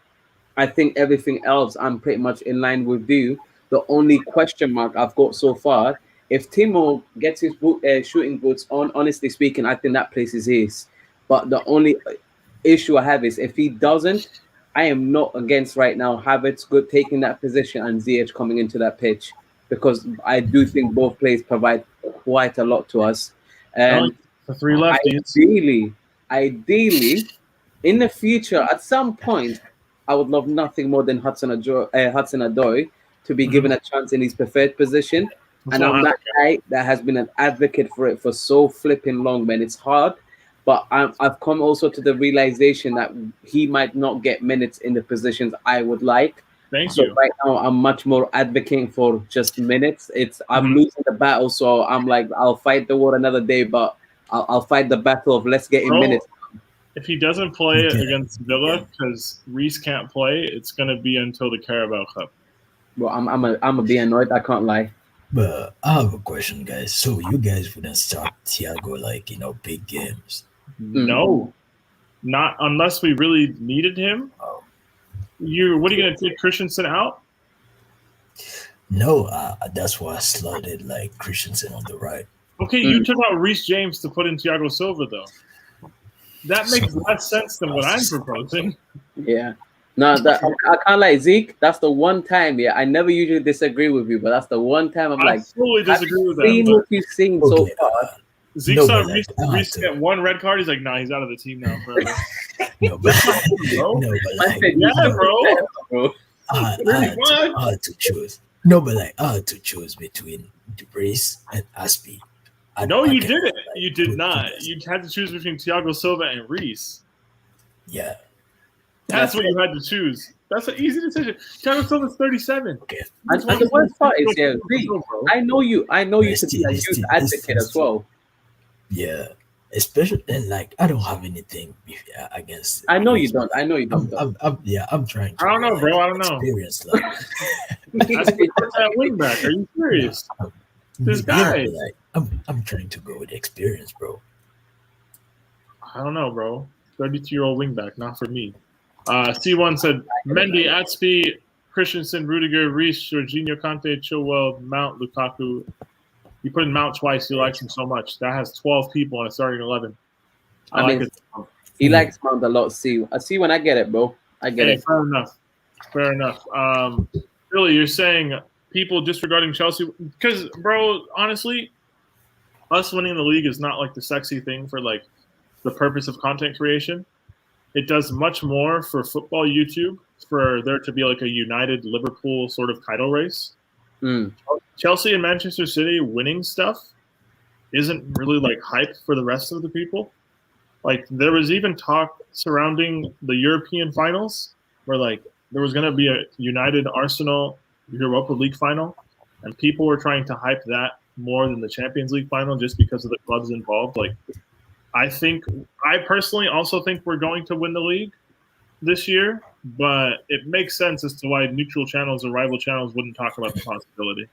I think everything else I'm pretty much in line with you. The only question mark I've got so far, if Timo gets his shooting boots on, honestly speaking, I think that place is his. But the only issue I have is if he doesn't, I am not against right now Havertz good taking that position and Ziyech coming into that pitch, because I do think both players provide quite a lot to us. And the 3 lefties. Ideally, in the future, at some point, I would love nothing more than Hudson-Odoi to be given a chance in his preferred position. And I'm that guy that has been an advocate for it for so flipping long, man. It's hard, but I've come also to the realization that he might not get minutes in the positions I would like. Thank you. Right now, I'm much more advocating for just minutes. I'm losing the battle, so I'm like, I'll fight the war another day, but I'll fight the battle of let's get in minutes. If he doesn't play against Villa because Reece can't play, it's going to be until the Carabao Cup. Well, I'm a be annoyed. I can't lie. But I have a question, guys. So you guys wouldn't start Thiago big games? No, not unless we really needed him. What are you going to take Christensen out? No, that's why I slotted like Christensen on the right. Okay, you took out Reece James to put in Thiago Silva, though. That makes less sense than what I'm proposing. Yeah. No, I can't lie, Zeke. That's the one time, I never usually disagree with you, but that's the one time I fully disagree with that. Seen what you've seen so far. Zeke saw Reece get 1 red card. He's like, nah, he's out of the team now forever. I had to choose. No, but I had to choose between Reece and Aspie. You didn't. You did not. You had to choose between Thiago Silva and Reece. Yeah. That's what you had to choose. That's an easy decision. Thiago Silva's 37. Okay. And the worst part is, I know you to be a huge advocate as well. Yeah. Especially, and I don't have anything against. I know you don't. I'm trying to. I don't know, bro. I don't know. Experience, That's that wing back. Are you serious? This guy. I'm trying to go with experience, bro. I don't know, bro. 32-year-old wingback, not for me. C1 said Mendy, Aspie, Christensen, Rudiger, Reece, Jorginho, Conte, Chilwell, Mount, Lukaku. You put in Mount twice. He likes him so much. That has 12 people on a starting 11. I like it. He likes Mount a lot. See when I get it, bro. I get it. Fair enough. Really, you're saying people disregarding Chelsea because, bro, honestly, us winning the league is not like the sexy thing for the purpose of content creation. It does much more for football YouTube for there to be a united Liverpool sort of title race. Chelsea and Manchester City winning stuff isn't really hype for the rest of the people. There was even talk surrounding the European finals where there was going to be a united Arsenal Europa League final, and people were trying to hype that more than the Champions League final just because of the clubs involved. I personally also think we're going to win the league this year. but it makes sense as to why neutral channels or rival channels wouldn't talk about the possibility.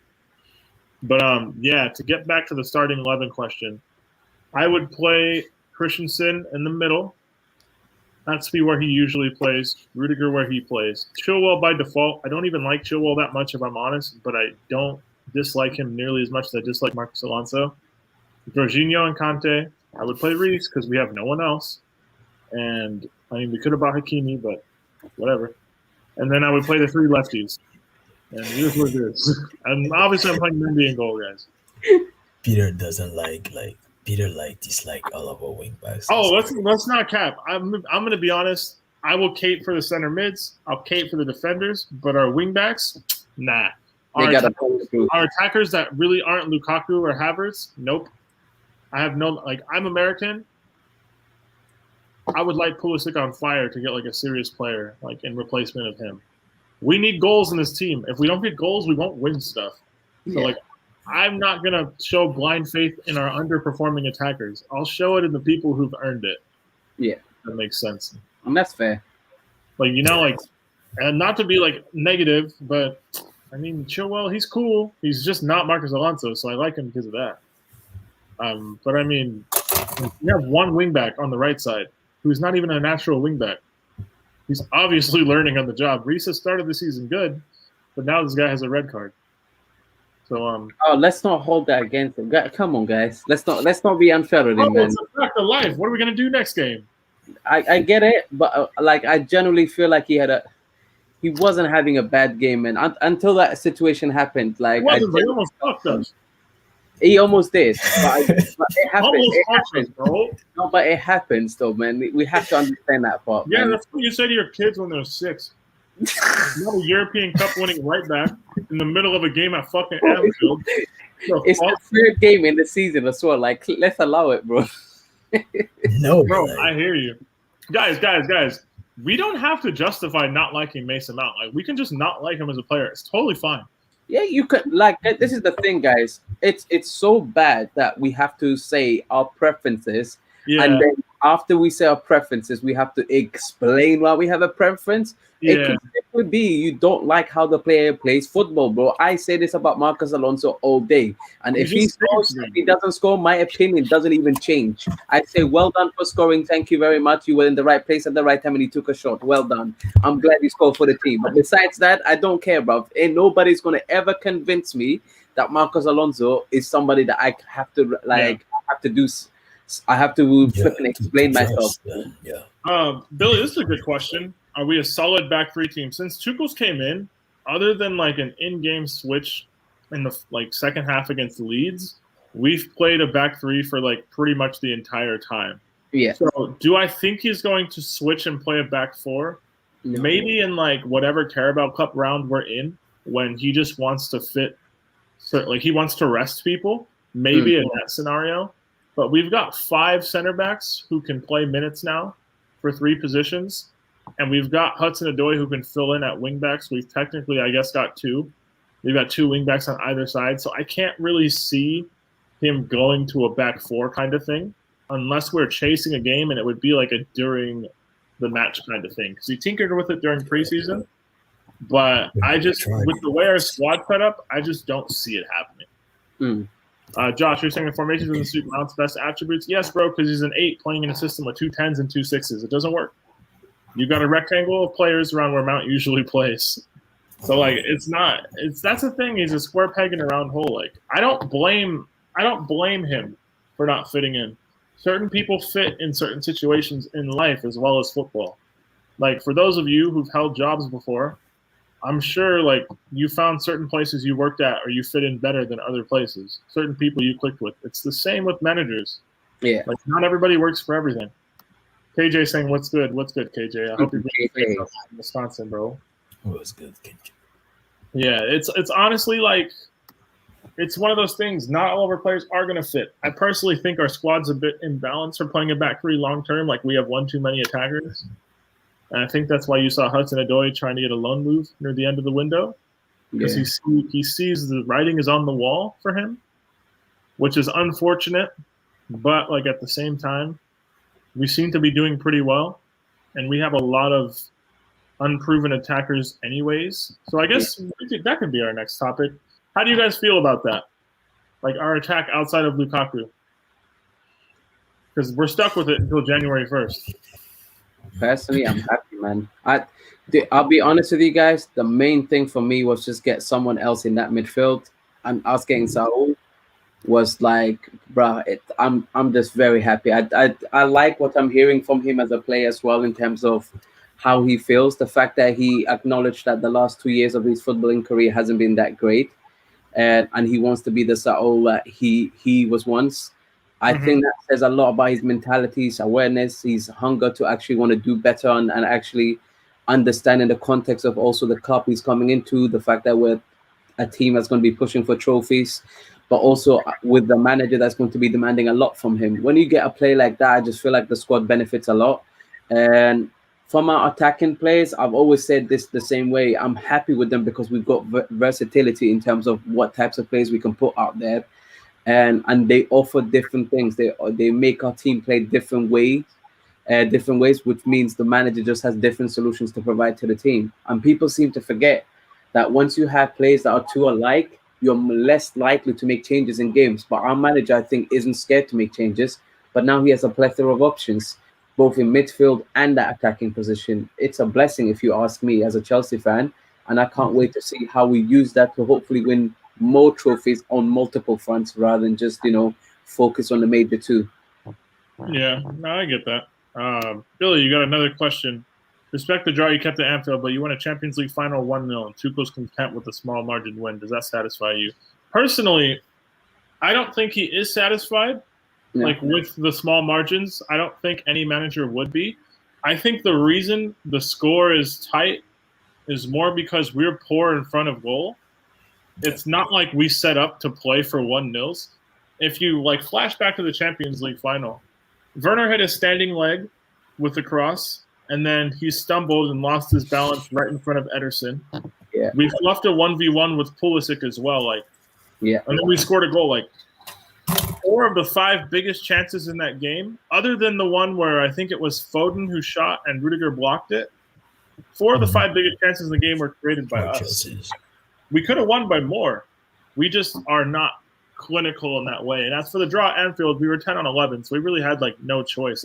But yeah, to get back to the starting 11 question, I would play Christensen in the middle. That's be where he usually plays. Rudiger where he plays. Chilwell by default. I don't even like Chilwell that much, if I'm honest, but I don't dislike him nearly as much as I dislike Marcos Alonso. Jorginho and Conte. I would play Reece because we have no one else. And, I mean, we could have bought Hakimi, but whatever. And then I would play the 3 lefties. And here's what it is. And obviously I'm playing Mendy in goal, guys. Peter doesn't Peter dislike all of our wing backs. Oh, let's not cap. I'm going to be honest. I will cape for the center mids. I'll cape for the defenders, but our wing backs, nah. Our attackers that really aren't Lukaku or Havertz, nope. I have no I'm American. I would light Pulisic on fire to get a serious player in replacement of him. We need goals in this team. If we don't get goals, we won't win stuff. So I'm not going to show blind faith in our underperforming attackers. I'll show it in the people who've earned it. Yeah. That makes sense. And that's fair. And not to be negative, but I mean, Chilwell, he's cool. He's just not Marcos Alonso, so I like him because of that. But I mean, you have one wingback on the right side who's not even a natural wingback. He's obviously learning on the job. Reece has started the season good, but now this guy has a red card. So let's not hold that against him. Come on, guys. Let's not be unfair with him, man. It's a fact of life. What are we gonna do next game? I get it, but I genuinely feel like he wasn't having a bad game, and until that situation happened, he almost fucked us. He almost did, but it happened. It happens, bro. No, but it happens, though, man. We have to understand that part. Yeah, man. That's what you say to your kids when they're 6. Not a European Cup winning right back in the middle of a game at fucking Anfield. It's the 3rd game in the season as well. Let's allow it, bro. No, bro, I hear you. Guys. We don't have to justify not liking Mason Mount. We can just not like him as a player. It's totally fine. Yeah, you could this is the thing, guys. It's so bad that we have to say our preferences, and then after we say our preferences, we have to explain why we have a preference. Yeah. It could be you don't like how the player plays football, bro. I say this about Marcos Alonso all day, and if he scores, if he doesn't score, my opinion doesn't even change. I say, well done for scoring. Thank you very much. You were in the right place at the right time, and he took a shot. Well done. I'm glad you scored for the team. But besides that, I don't care, bro. And nobody's gonna ever convince me that Marcos Alonso is somebody that I have to I have to flipping explain myself. Billy, this is a good question. Are we a solid back 3 team? Since Tuchel's came in, other than an in-game switch in the second half against Leeds, we've played a back 3 for pretty much the entire time. Yeah. So do I think he's going to switch and play a back 4? No. Maybe in whatever Carabao Cup round we're in, when he just wants to fit, he wants to rest people. Maybe in that scenario. But we've got 5 center backs who can play minutes now for 3 positions. And we've got Hudson-Odoi who can fill in at wingbacks. We've technically, I guess, got 2. We've got 2 wingbacks on either side. So I can't really see him going to a back 4 kind of thing unless we're chasing a game, and it would be a during the match kind of thing. Because he tinkered with it during preseason. But with the way our squad set up, I just don't see it happening. Josh, you're saying the formation doesn't suit Mount's best attributes? Yes, bro, because he's an 8 playing in a system with 2 10s and 2 6s. It doesn't work. You've got a rectangle of players around where Mount usually plays. So that's the thing. He's a square peg in a round hole. I don't blame him for not fitting in. Certain people fit in certain situations in life as well as football. For those of you who've held jobs before, I'm sure you found certain places you worked at or you fit in better than other places. Certain people you clicked with. It's the same with managers. Yeah. Not everybody works for everything. KJ saying, what's good? What's good, KJ? I hope you're doing great in Wisconsin, bro. What's good, KJ? Yeah, it's honestly it's one of those things. Not all of our players are going to fit. I personally think our squad's a bit imbalanced for playing a back 3 long term. We have one too many attackers. And I think that's why you saw Hudson-Odoi trying to get a loan move near the end of the window. Because he sees the writing is on the wall for him, which is unfortunate. But at the same time, we seem to be doing pretty well. And we have a lot of unproven attackers anyways. So I guess that could be our next topic. How do you guys feel about that? Like our attack outside of Lukaku? Because we're stuck with it until January 1st. Personally, I'm happy, man. I'll be honest with you guys. The main thing for me was just get someone else in that midfield, and us getting Saul was like, bruh, I'm just very happy. I like what I'm hearing from him as a player as well in terms of how he feels. The fact that he acknowledged that the last 2 years of his footballing career hasn't been that great, and he wants to be the Saul that he was once. I think that says a lot about his mentality, his awareness, his hunger to actually want to do better and actually understanding the context of also the club he's coming into, the fact that we're a team that's going to be pushing for trophies, but also with the manager that's going to be demanding a lot from him. When you get a play like that, I just feel like the squad benefits a lot. And from our attacking players, I've always said this the same way. I'm happy with them because we've got versatility in terms of what types of players we can put out there. And they offer different things. They make our team play different ways, which means the manager just has different solutions to provide to the team. And people seem to forget that once you have players that are too alike, you're less likely to make changes in games. But our manager, I think, isn't scared to make changes. But now he has a plethora of options, both in midfield and that attacking position. It's a blessing, if you ask me, as a Chelsea fan. And I can't wait to see how we use that to hopefully win more trophies on multiple fronts rather than just, focus on the major two. Yeah, no, I get that. Billy, you got another question. Respect the draw you kept at Anfield, but you won a Champions League final 1-0, and Tuchel's content with a small margin win. Does that satisfy you? Personally, I don't think he is satisfied. No. Like with the small margins, I don't think any manager would be. I think the reason the score is tight is more because we're poor in front of goal. It's not like we set up to play for 1-0. If you flash back to the Champions League final, Werner hit a standing leg with the cross, and then he stumbled and lost his balance right in front of Ederson. Yeah. We fluffed a 1v1 with Pulisic as well. And then we scored a goal. 4 of the 5 biggest chances in that game, other than the one where I think it was Foden who shot and Rudiger blocked it, 4 of the 5 biggest chances in the game were created by us. We could have won by more. We just are not clinical in that way. And as for the draw at Anfield, we were 10 on 11, so we really had no choice.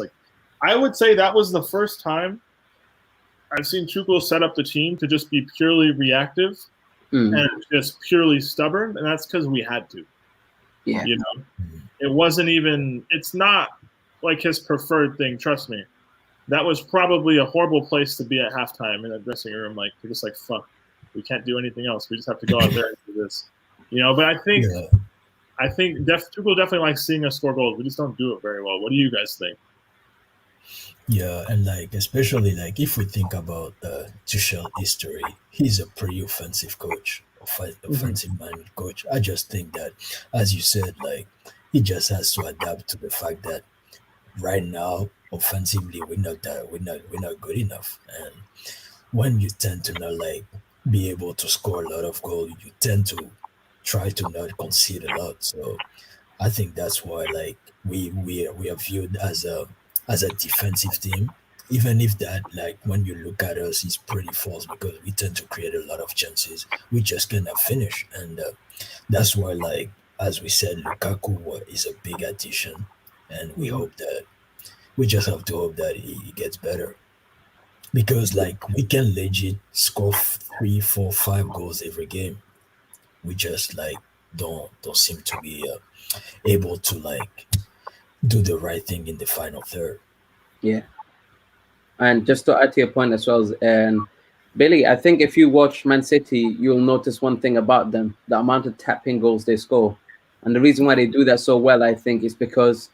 I would say that was the first time I've seen Tuchel set up the team to just be purely reactive and just purely stubborn, and that's because we had to. Yeah. It wasn't even – it's not his preferred thing, trust me. That was probably a horrible place to be at halftime in a dressing room. You're just fuck. We can't do anything else. We just have to go out there and do this. But I think Tuchel definitely likes seeing us score goals. We just don't do it very well. What do you guys think? Yeah, and especially if we think about Tuchel history, he's a pretty offensive coach, offensive-minded coach. I just think that, as you said, he just has to adapt to the fact that right now, offensively, we're not good enough. And when you tend to not be able to score a lot of goals, you tend to try to not concede a lot. So I think that's why we are viewed as a defensive team, even if that when you look at us, it's pretty false because we tend to create a lot of chances. We just cannot finish, and that's why as we said, Lukaku is a big addition, and we just have to hope that he gets better. Because we can legit score 3, 4, 5 goals every game. We just don't seem to be able to do the right thing in the final third. Yeah. And just to add to your point as well, and Billy, I think if you watch Man City, you'll notice one thing about them: the amount of tap-in goals they score. And the reason why they do that so well, I think, is because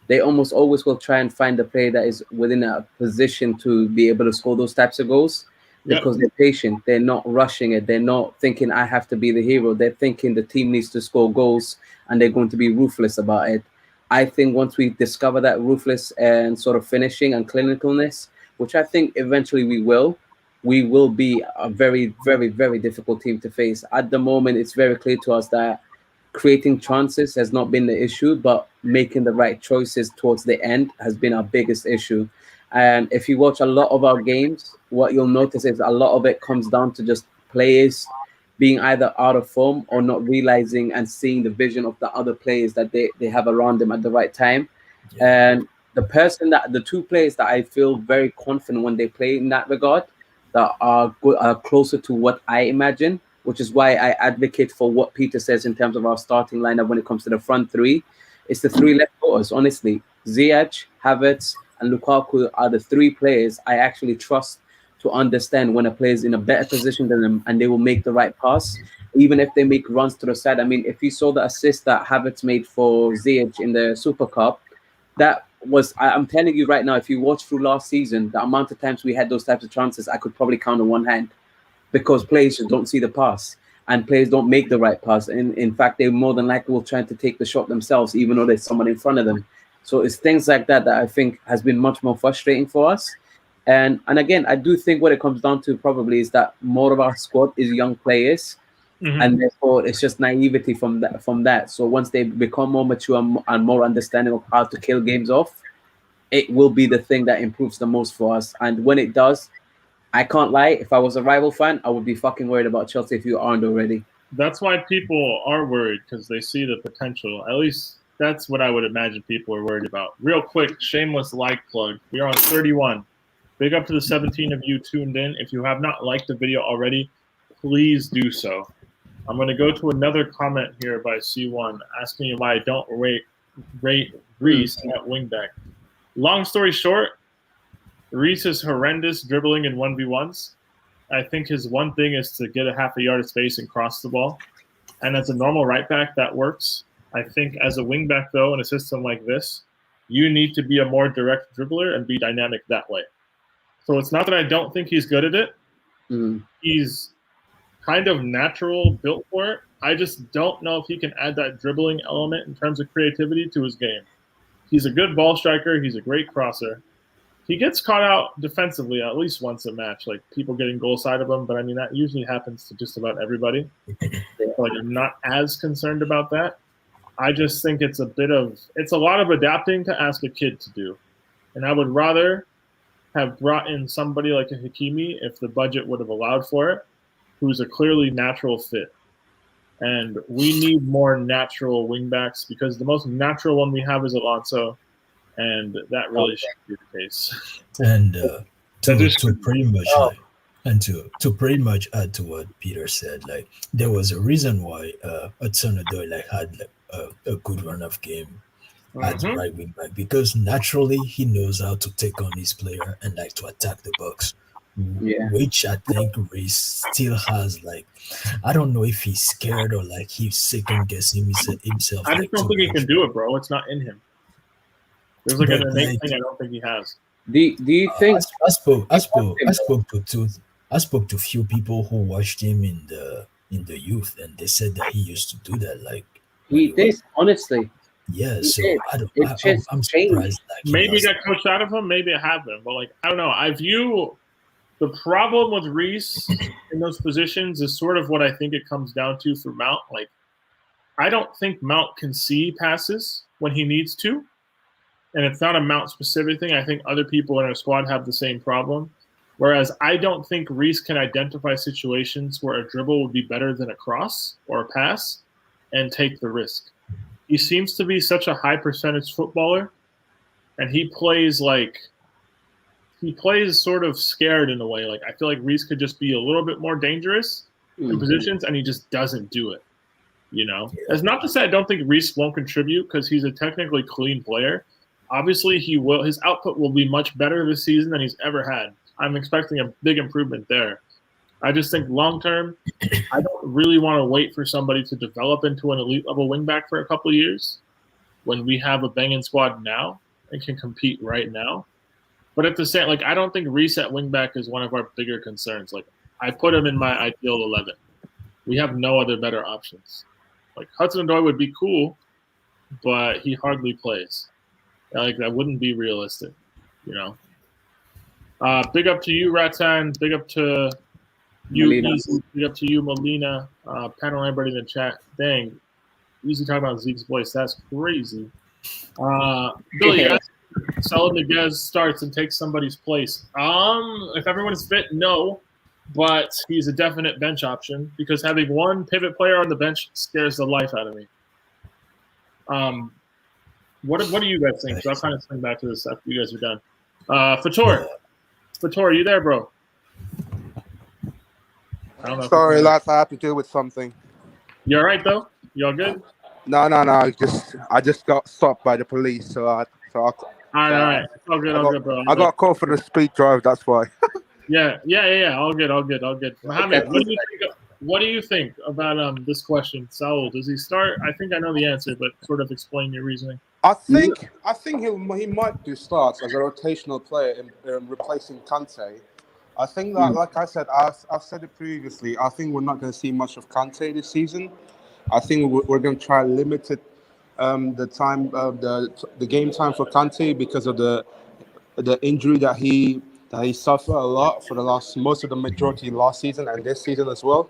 they almost always will try and find a player that is within a position to be able to score those types of goals because they're patient. They're not rushing it. They're not thinking, I have to be the hero. They're thinking the team needs to score goals, and they're going to be ruthless about it. I think once we discover that ruthless and sort of finishing and clinicalness, which I think eventually we will be a very, very, very difficult team to face. At the moment, it's very clear to us that creating chances has not been the issue, but making the right choices towards the end has been our biggest issue. And if you watch a lot of our games, what you'll notice is a lot of it comes down to just players being either out of form or not realizing and seeing the vision of the other players that they have around them at the right time. And the two players that I feel very confident when they play in that regard, that are good, are closer to what I imagine, which is why I advocate for what Peter says in terms of our starting lineup when it comes to the front three. It's the three left footers, honestly. Ziyech, Havertz, and Lukaku are the three players I actually trust to understand when a player is in a better position than them, and they will make the right pass, even if they make runs to the side. I mean, if you saw the assist that Havertz made for Ziyech in the Super Cup, that was, I'm telling you right now, if you watch through last season, the amount of times we had those types of chances, I could probably count on one hand, because players just don't see the pass and players don't make the right pass. And in fact, they more than likely will try to take the shot themselves, even though there's someone in front of them. So it's things like that that I think has been much more frustrating for us. And again, I do think what it comes down to probably is that more of our squad is young players, and therefore it's just naivety from that. So once they become more mature and more understanding of how to kill games off, it will be the thing that improves the most for us. And when it does, I can't lie, if I was a rival fan, I would be fucking worried about Chelsea if you aren't already. That's why people are worried, because they see the potential. At least that's what I would imagine people are worried about. Real quick, shameless like plug. We are on 31. Big up to the 17 of you tuned in. If you have not liked the video already, please do so. I'm going to go to another comment here by C1 asking you why I don't rate Reece at wingback. Long story short, Reece is horrendous dribbling in 1v1s. I think his one thing is to get a half a yard of space and cross the ball. And as a normal right back, that works. I think as a wing back, though, in a system like this, you need to be a more direct dribbler and be dynamic that way. So it's not that I don't think he's good at it. He's kind of natural built for it. I just don't know if he can add that dribbling element in terms of creativity to his game. He's a good ball striker. He's a great crosser. He gets caught out defensively at least once a match, like people getting goal side of him. But I mean, that usually happens to just about everybody. Like, I'm not as concerned about that. I just think it's a lot of adapting to ask a kid to do. And I would rather have brought in somebody like a Hakimi, if the budget would have allowed for it, who's a clearly natural fit. And we need more natural wingbacks, because the most natural one we have is Alonso, and that really should be the case. And to pretty much to pretty much add to what Peter said, like, there was a reason why Hudson-Odoi had a good run of game at the right wing back, because naturally he knows how to take on his player and like to attack the box. Which I think Reece still has. Like, I don't know if he's scared or like he's second guessing himself. I just don't think he can do it, bro. It's not in him. There's like an innate thing I don't think he has. Do you think I spoke to few people who watched him in the youth, and they said that he used to do that. Like, he did, honestly. Yeah, so I'm surprised. Like, maybe that coached out of him, maybe it happened, but like, I don't know. I view the problem with Reece in those positions is sort of what I think it comes down to for Mount. Like, I don't think Mount can see passes when he needs to. And it's not a Mount specific thing. I think other people in our squad have the same problem. Whereas I don't think Reece can identify situations where a dribble would be better than a cross or a pass and take the risk. He seems to be such a high percentage footballer, and he plays sort of scared in a way. Like, I feel like Reece could just be a little bit more dangerous in positions, and he just doesn't do it. You know, that's not to say I don't think Reece won't contribute, because he's a technically clean player. Obviously, he will. His output will be much better this season than he's ever had. I'm expecting a big improvement there. I just think long term, I don't really want to wait for somebody to develop into an elite level wingback for a couple of years when we have a banging squad now and can compete right now. But at the same, like, I don't think Reece at wingback is one of our bigger concerns. Like, I put him in my ideal 11. We have no other better options. Like, Hudson-Odoi would be cool, but he hardly plays. Like, that wouldn't be realistic, you know. Big up to you, Ratan. Big up to you, Easy. Big up to you, Molina. Panel everybody in the chat. Dang, Easy talking about Zeke's voice. That's crazy. Billy, Saul Niguez starts and takes somebody's place? If everyone is fit, no. But he's a definite bench option because having one pivot player on the bench scares the life out of me. What do you guys think? So I'll kind of swing back to this after you guys are done. Fator, are you there, bro? I don't know. Sorry, lads, I have to deal with something. You all right though? You all good? No. I just got stopped by the police, so All right. It's all good, bro. I got called for the speed drive. That's why. Yeah. All good. Mohammed, what do you think about this question? Saul, does he start? I think I know the answer, but sort of explain your reasoning. I think he might do starts as a rotational player in replacing Kante. I think that, like I said, I've said it previously. I think we're not going to see much of Kante this season. I think we're going to try limit it, the game time for Kante because of the injury that he suffered a lot for most of the majority last season and this season as well.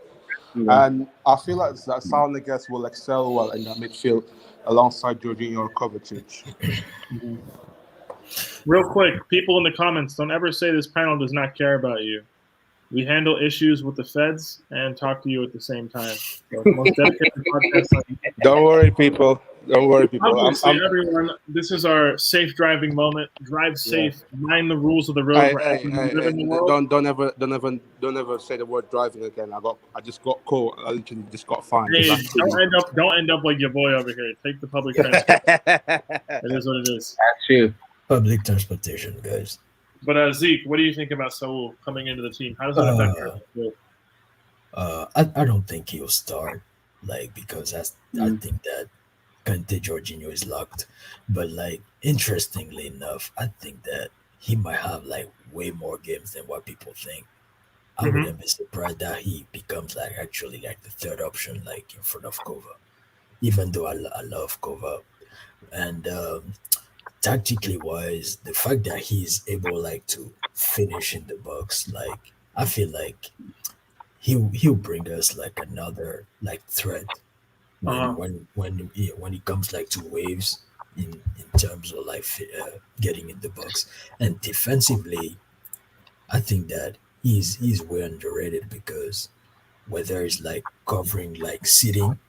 And I feel like that Saul Niguez will excel well in that midfield alongside Jorginho or Kovacic. Real quick, people in the comments, don't ever say this panel does not care about you. We handle issues with the feds and talk to you at the same time. So most dedicated podcast. Don't worry, people. Obviously, everyone, this is our safe driving moment. Drive safe. Mind the rules of the road. Don't ever say the word driving again. I just got caught. I literally just got fined. Hey, don't end up like your boy over here. Take the public transport. It is what it is. That's true. Public transportation, guys. But Zeke, what do you think about Saul coming into the team? How does that affect you? I don't think he'll start, because I think that Kante Jorginho is locked. But interestingly enough, I think that he might have way more games than what people think. I wouldn't be surprised that he becomes actually the third option, in front of Kova. Even though I love Kova, and tactically wise, the fact that he's able to finish in the box, I feel like he'll bring us another threat when it comes to waves in terms of getting in the box. And defensively, I think that he's way underrated because whether it's covering sitting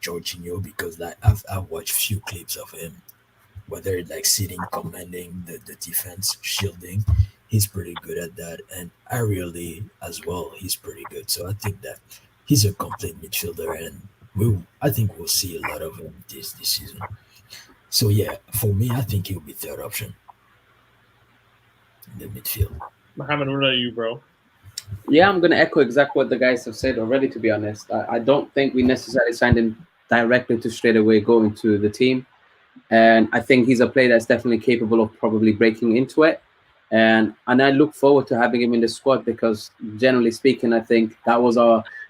Jorginho, because I've watched few clips of him, whether it's sitting, commanding the defense, shielding, he's pretty good at that. And aerially as well, he's pretty good. So I think that he's a complete midfielder, and I think we'll see a lot of him this season. So yeah, for me, I think he'll be third option in the midfield. Mohammed, what about you, bro? Yeah, I'm going to echo exactly what the guys have said already, to be honest. I don't think we necessarily signed him directly to straight away go into the team. And I think he's a player that's definitely capable of probably breaking into it. And I look forward to having him in the squad because, generally speaking, I think that was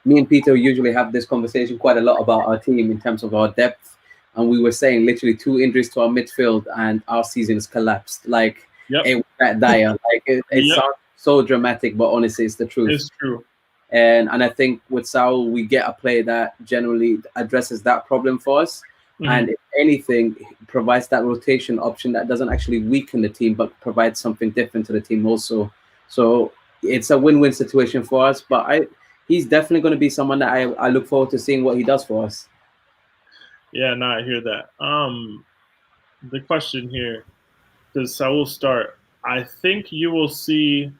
me and Peter usually have this conversation quite a lot about our team in terms of our depth. And we were saying literally 2 injuries to our midfield and our season has collapsed. It was that dire. It sounds so dramatic, but honestly, it's the truth. It's true. And I think with Saul, we get a player that generally addresses that problem for us. And if anything, provides that rotation option that doesn't actually weaken the team, but provides something different to the team also. So it's a win-win situation for us. But he's definitely going to be someone that I look forward to seeing what he does for us. Yeah, no, I hear that. The question here, does Saul start? I think you will see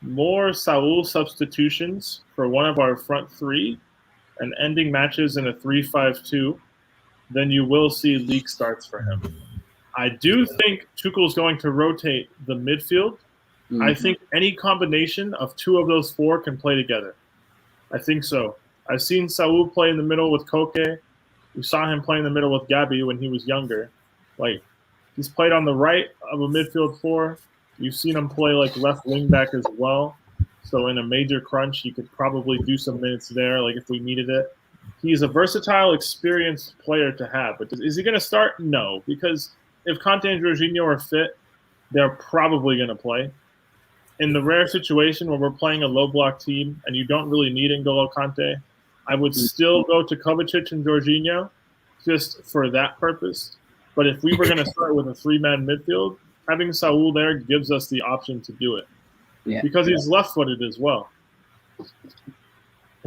more Saul substitutions for one of our front three and ending matches in a 3-5-2 than you will see league starts for him. I do think Tuchel's going to rotate the midfield. I think any combination of 2 of those 4 can play together. I think so. I've seen Saul play in the middle with Koke. We saw him play in the middle with Gabi when he was younger. He's played on the right of a midfield 4. You've seen him play left wing back as well. So in a major crunch, he could probably do some minutes there, if we needed it. He's a versatile, experienced player to have. But is he going to start? No, because if Kante and Jorginho are fit, they're probably going to play. In the rare situation where we're playing a low-block team and you don't really need N'Golo Kante, I would still go to Kovacic and Jorginho just for that purpose. But if we were going to start with a 3-man midfield, having Saul there gives us the option to do it. Yeah. Because he's left-footed as well.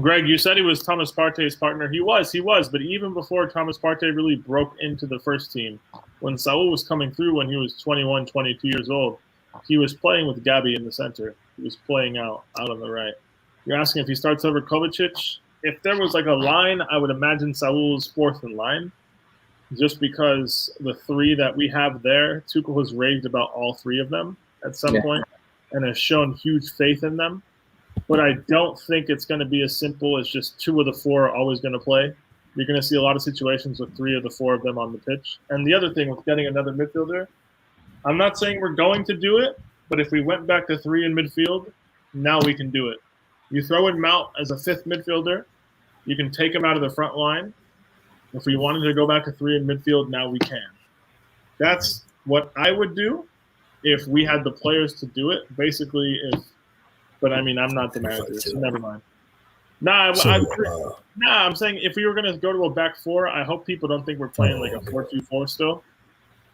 Greg, you said he was Thomas Partey's partner. He was. But even before Thomas Partey really broke into the first team, when Saul was coming through when he was 21, 22 years old, he was playing with Gabi in the center. He was playing out on the right. You're asking if he starts over Kovacic? If there was like a line, I would imagine Saul's fourth in line, just because the three that we have there, Tuchel has raved about all three of them at some point and has shown huge faith in them. But I don't think it's going to be as simple as just two of the four are always going to play. You're going to see a lot of situations with three of the four of them on the pitch. And the other thing with getting another midfielder, I'm not saying we're going to do it, but if we went back to three in midfield, now we can do it. You throw in Mount as a fifth midfielder, you can take him out of the front line. If we wanted to go back to three in midfield, now we can. That's what I would do if we had the players to do it. Basically, but I mean, I'm not the manager, so never mind. I'm saying if we were going to go to a back four, I hope people don't think we're playing like a 4-2-4 still.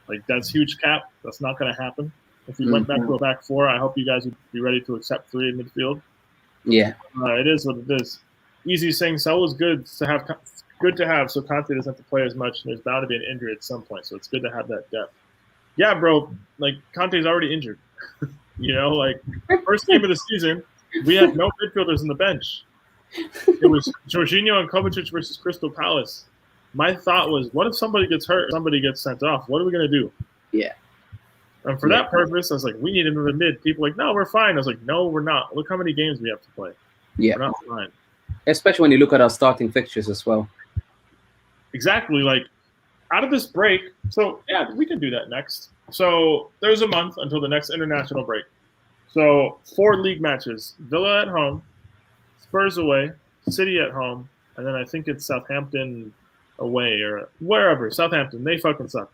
Like, that's huge cap. That's not going to happen. If we went back to a back four, I hope you guys would be ready to accept three in midfield. Yeah. It is what it is. Easy saying Saul is good to have, so Conte doesn't have to play as much, and there's bound to be an injury at some point, so it's good to have that depth. Yeah, bro, like, Conte's already injured. Like, first game of the season, we had no midfielders on the bench. It was Jorginho and Kovacic versus Crystal Palace. My thought was, what if somebody gets hurt, somebody gets sent off? What are we going to do? Yeah. And for that purpose, I was like, we need another mid. People were like, no, we're fine. I was like, no, we're not. Look how many games we have to play. Yeah. We're not fine. Especially when you look at our starting fixtures as well. Exactly. Like, out of this break, so, yeah, we can do that next. So there's a month until the next international break. So 4 league matches. Villa at home, Spurs away, City at home, and then I think it's Southampton away or wherever. Southampton, they fucking suck.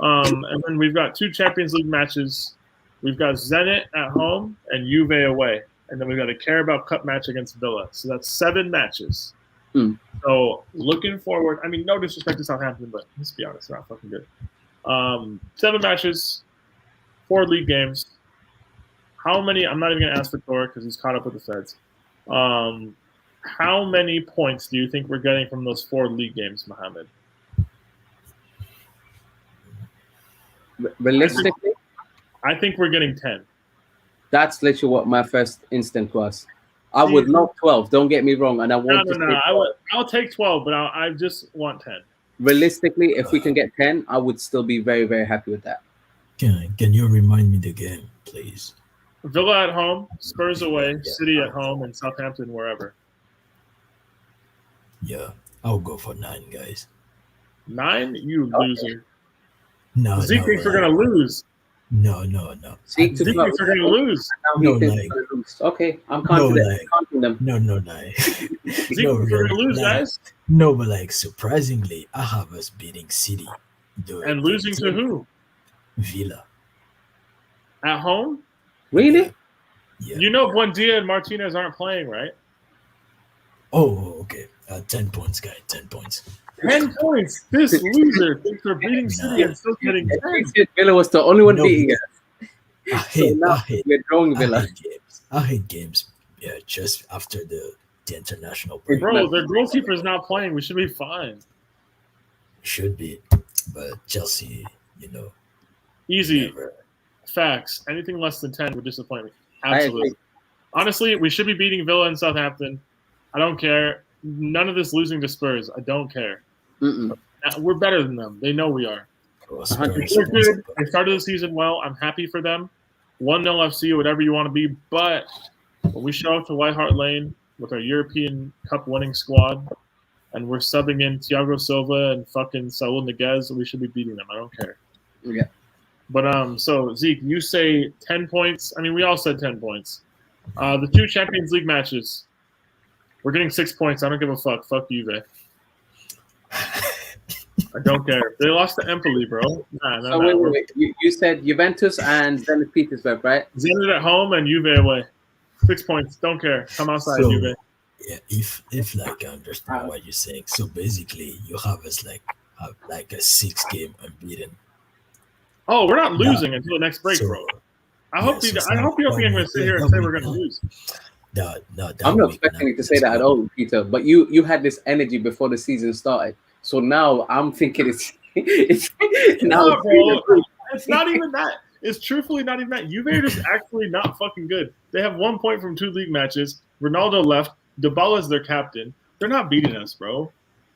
And then we've got 2 Champions League matches. We've got Zenit at home and Juve away. And then we've got a Carabao Cup match against Villa. So that's 7 matches. So looking forward, I mean, no disrespect to Southampton, but let's be honest, they're not fucking good. 7 matches, 4 league games. How many? I'm not even going to ask Victor because he's caught up with the Feds. How many points do you think we're getting from those 4 league games, Mohammed? Realistically, I think we're getting 10. That's literally what my first instinct was. I would love 12. Don't get me wrong, and I want to. No. I'll take 12, but I just want 10. Realistically, if we can get 10, I would still be very, very happy with that. Can you remind me the game, please? Villa at home, Spurs away, City at home, and Southampton wherever. Yeah, I'll go for 9, guys. 9? You loser. No, Zeke thinks we're gonna lose. No. Zeke thinks we're gonna lose. Okay, I'm confident. No, Zeke thinks we're gonna lose, guys. No, but like surprisingly, I have us beating City. And losing to who? Villa. At home? Really? Yeah. You know Buendia and Martinez aren't playing, right? Oh, okay. 10 points, guy. 10 points. 10 points. This loser thinks they're beating City and still getting 10. Villa was the only one beating us. I hate we're drawing Villa. I hate games. Yeah, just after the international break. Bro, their goalkeeper's not playing. We should be fine. Should be, but Chelsea, Easy. Never. Facts. Anything less than 10 would disappoint me. Absolutely. Honestly, we should be beating Villa and Southampton. I don't care. None of this losing to Spurs. I don't care. We're better than them. They know we are. They're good. They started the season well. I'm happy for them. 1-0 FC, whatever you want to be. But when we show up to White Hart Lane with our European Cup winning squad and we're subbing in Thiago Silva and fucking Saul Niguez, we should be beating them. I don't care. Yeah. But so Zeke, you say 10 points. I mean, we all said 10 points. The 2 Champions League matches, we're getting 6 points. I don't give a fuck. Fuck Juve. I don't care. They lost to Empoli, bro. Wait. You said Juventus and Zenit Petersburg, right? Zenit at home and Juve away. 6 points. Don't care. Come outside, Juve. Yeah, if like I understand what you're saying. So basically, you have us like a 6-game unbeaten. Oh, we're not losing until the next break, So, bro. I hope you ain't going to sit here and that say week, we're going to lose. that I'm not week, expecting you to say let's that at go. all, Peter. But you had this energy before the season started, so now I'm thinking it's now. No, bro. It's not even that. It's truthfully not even that. Juve are just actually not fucking good. They have 1 point from 2 league matches. Ronaldo left. Dybala's their captain. They're not beating us, bro.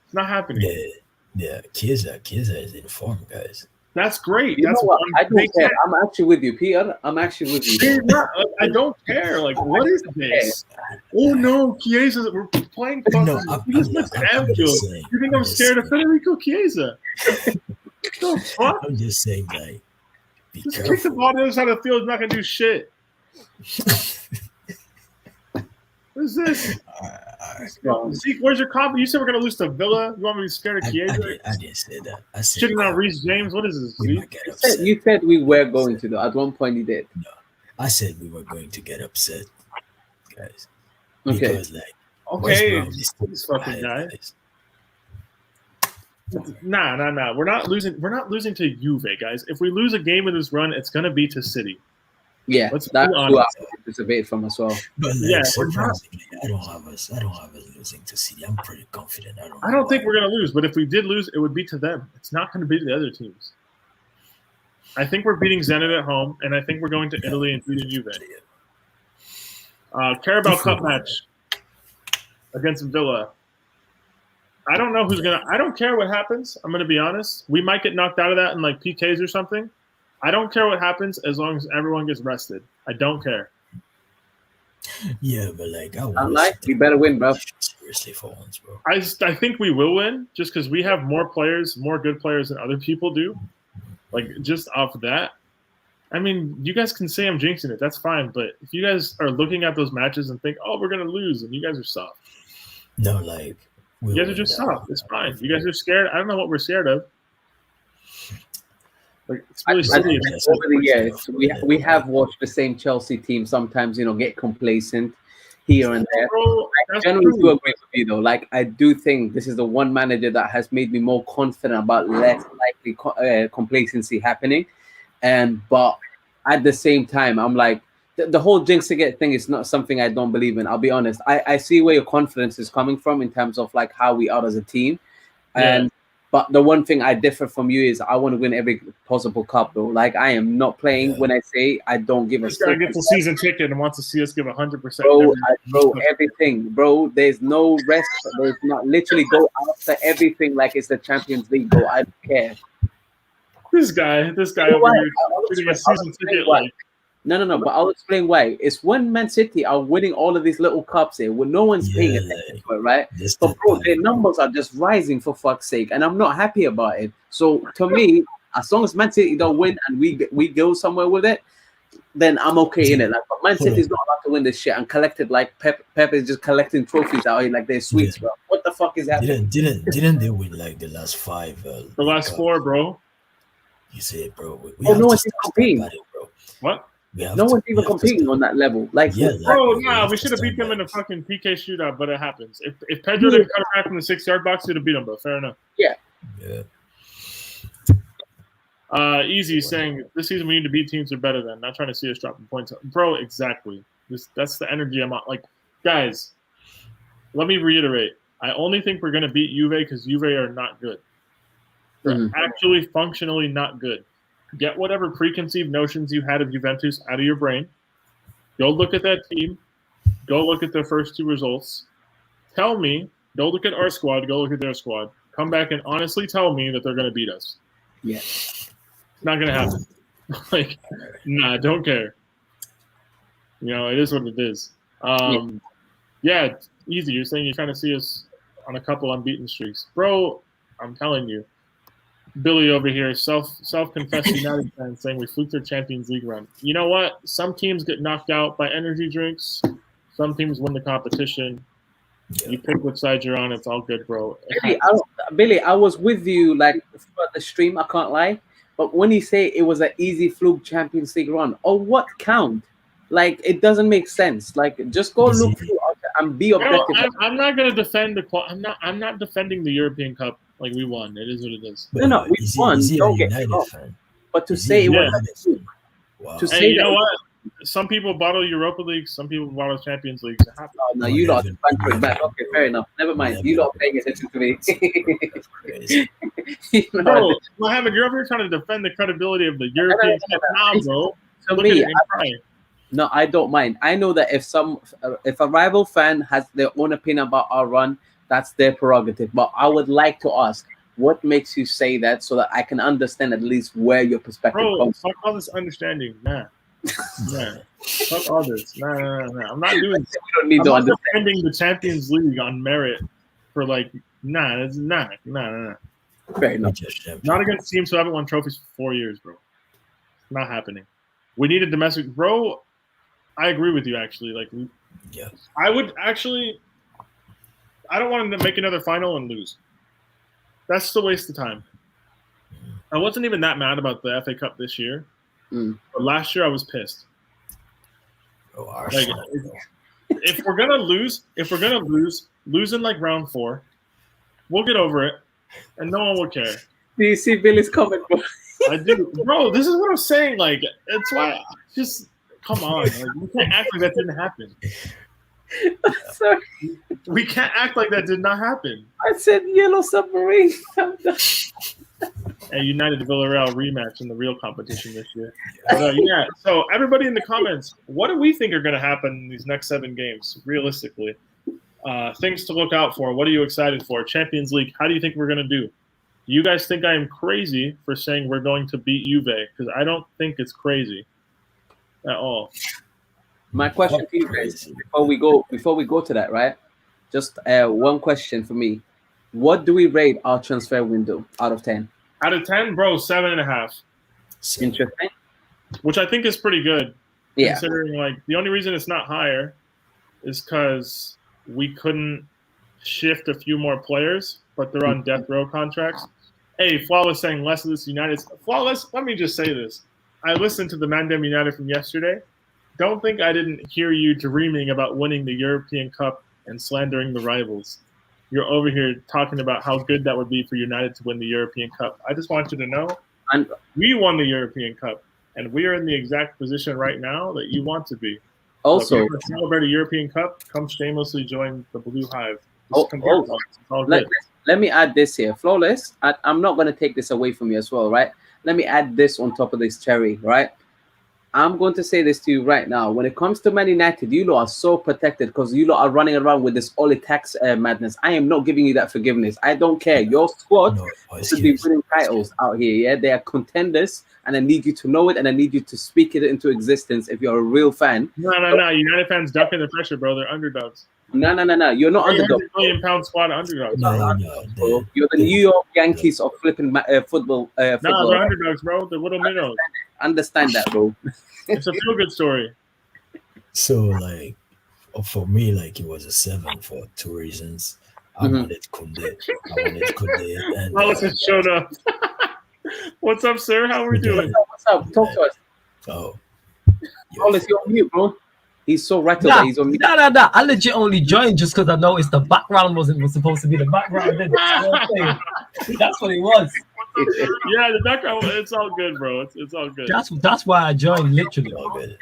It's not happening. Yeah, Chiesa is in form, guys. That's great. You That's know what? one I don't big care. thing. I'm actually with you, Peter. I'm actually with you. They're not- I don't care. Like, what is this? Oh no, Chiesa. We're playing fucking. No, We just went to Anfield. You think I'm scared of Federico Chiesa? The fuck? I'm just saying, like, be Just kick the careful. ball to the other side of the field. It's not gonna do shit. What is this? Zeke, where's your confidence? You said we're gonna lose to Villa. You want me to be scared of Chiesa? I didn't say that. I said Shitting on Reece James. What is this? we Zeke? might get upset. You said we were going to, though. At one point, you did. No, I said we were going to get upset, guys. Okay. Because, like, West Okay, Brom is still this fucking bad, guy. guys. Nah. We're not losing. We're not losing to Juve, guys. If we lose a game in this run, it's gonna be to City. Yeah, Let's that's be who I honest. anticipate from as well. But like, Yeah, we're not- surprisingly, I don't have us losing to City. I'm pretty confident. I don't think we're gonna lose, but if we did lose, it would be to them. It's not gonna be to the other teams. I think we're beating Zenit at home, and I think we're going to Italy and beating Juve. Carabao Cup match against Villa. I don't know who's gonna. I don't care what happens. I'm gonna be honest. We might get knocked out of that in like PKs or something. I don't care what happens as long as everyone gets rested. I don't care. Yeah, but like, I'm like, we better win, bro. Seriously, for once, bro. I think we will win just because we have more players, more good players than other people do. Like, just off of that. I mean, you guys can say I'm jinxing it. That's fine. But if you guys are looking at those matches and think, oh, we're going to lose, and you guys are soft. No, like, you guys are just soft. It's fine. You guys are scared. I don't know what we're scared of. Like, it's really silly. Over the years, we have watched the same Chelsea team sometimes, get complacent here and there. Bro, I generally do agree with you, though. Like, I do think this is the one manager that has made me more confident about less likely complacency happening. But at the same time, I'm like, the whole jinxing it thing is not something I don't believe in. I'll be honest. I see where your confidence is coming from in terms of like how we are as a team. But the one thing I differ from you is I want to win every possible cup, though. Like, I am not playing when I say I don't give a This guy gets a season ticket and wants to see us give 100%. Bro, everything. Bro, there's no rest. There's not literally go after everything like it's the Champions League, bro. I don't care. This guy over here getting a season ticket. Like, No, but I'll explain why. It's when Man City are winning all of these little cups here, when no one's paying attention to it, right? So, bro, their numbers are just rising for fuck's sake, and I'm not happy about it. So, to me, as long as Man City don't win and we go somewhere with it, then I'm okay in it. Like, but Man City is not allowed to win this shit and collected like Pep is just collecting trophies out here like they're sweets, bro. What the fuck is happening? Didn't they win like the last 5? The last 4, bro. You say, bro. No one's even competing. Bro. What? No one's even competing on that level. Like, we should have beat them in a fucking PK shootout, but it happens. If Pedro didn't cut it back from the 6-yard box, we'd have beat them, but fair enough. Yeah. Easy saying this season we need to beat teams that are better than. Not trying to see us dropping points, bro. Exactly. That's the energy I'm on. Like, guys, let me reiterate. I only think we're gonna beat Juve because Juve are not good. They're actually functionally not good. Get whatever preconceived notions you had of Juventus out of your brain. Go look at that team. Go look at their first 2 results. Tell me. Don't look at our squad. Go look at their squad. Come back and honestly tell me that they're going to beat us. Yeah. It's not going to happen. Like, nah, don't care. It is what it is. Yeah, easy. You're saying you're trying to see us on a couple unbeaten streaks. Bro, I'm telling you. Billy over here, self-confessed United fan, saying we fluked their Champions League run. You know what? Some teams get knocked out by energy drinks. Some teams win the competition. Yeah. You pick which side you're on. It's all good, bro. Billy, I was with you like throughout the stream. I can't lie. But when you say it was an easy fluke Champions League run, what count? Like, it doesn't make sense. Like, just go look through and be objective. I'm not going to defend I'm not defending the European Cup. Like, we won. It is what it is. We won. Don't get me wrong. But to say it was Wow. to Hey, say you know that what? Some people bottle Europa League. Some people bottle Champions League. It happens. no, you lot are bankrupt, man. Okay, fair enough. Never mind. You lot paying attention to me. That's crazy. Bro, Mohammed, you're over here trying to defend the credibility of the European Cup. Nah, bro. To Look me, at it and cry. no, I don't mind. I know that if a rival fan has their own opinion about our run, that's their prerogative. But I would like to ask, what makes you say that so that I can understand at least where your perspective Bro, comes from? fuck all this understanding. Nah. Fuck all this. Nah. I'm not doing this. We don't need I'm to not understand. defending the Champions League on merit for like, it's nah. Fair enough. Not against teams who haven't won trophies for 4 years, bro. Not happening. We need a domestic, bro. I agree with you actually. Like, Yeah. I would actually. I don't want to make another final and lose. That's just a waste of time. I wasn't even that mad about the FA Cup this year, but last year I was pissed. Oh, Like, Arsenal. if we're gonna lose, lose in like round 4, we'll get over it, and no one will care. Do you see Billy's comment, bro? I do, bro. This is what I'm saying. Like, it's why just come on. Like, we can't act like that didn't happen. Sorry, We can't act like that did not happen. I said yellow submarine. A United Villarreal rematch in the real competition this year. But, yeah. So everybody in the comments, what do we think are going to happen in these next 7 games, realistically? Things to look out for. What are you excited for? Champions League. How do you think we're going to do? Do you guys think I am crazy for saying we're going to beat Juve? Because I don't think it's crazy at all. My question to you guys before we go to that, right? Just one question for me. What do we rate our transfer window out of 10? Out of 10, bro, 7.5. Interesting. Which I think is pretty good. Yeah. Considering, like, the only reason it's not higher is because we couldn't shift a few more players, but they're on death row contracts. Hey, Flawless saying less of this United. Flawless, let me just say this. I listened to the Mandem United from yesterday. Don't think I didn't hear you dreaming about winning the European Cup and slandering the rivals. You're over here talking about how good that would be for United to win the European Cup. I just want you to know we won the European Cup, and we are in the exact position right now that you want to be. Also, So if you want to celebrate a European Cup, come shamelessly join the Blue Hive. Let me add this here. Flawless, I'm not going to take this away from you as well, right? Let me add this on top of this cherry, right? I'm going to say this to you right now. When it comes to Man United, you lot are so protected because you lot are running around with this Oli tax madness. I am not giving you that forgiveness. I don't care. Your squad should be winning titles out here. Yeah, they are contenders, and I need you to know it, and I need you to speak it into existence if you're a real fan. No. United fans ducking the pressure, bro. They're underdogs. No. You're not underdog. £100 million squad underdogs. Bro. You're the New York Yankees of flipping football. Nah, they're underdogs, bro. The little minnows. Understand that, bro. It's a feel-good story. So, like, for me, like, it was a 7 for 2 reasons. I wanted Kunde. And Allison showed up. What's up, sir? How are we doing? What's up? Talk to us. Oh, Wallace, you're on mute, bro. He's so rattled that he's on mute. No. I legit only joined just because I noticed the background was supposed to be the background. That's what it was. Yeah, the background. It's all good, bro. It's all good. That's why I joined. Literally. all good.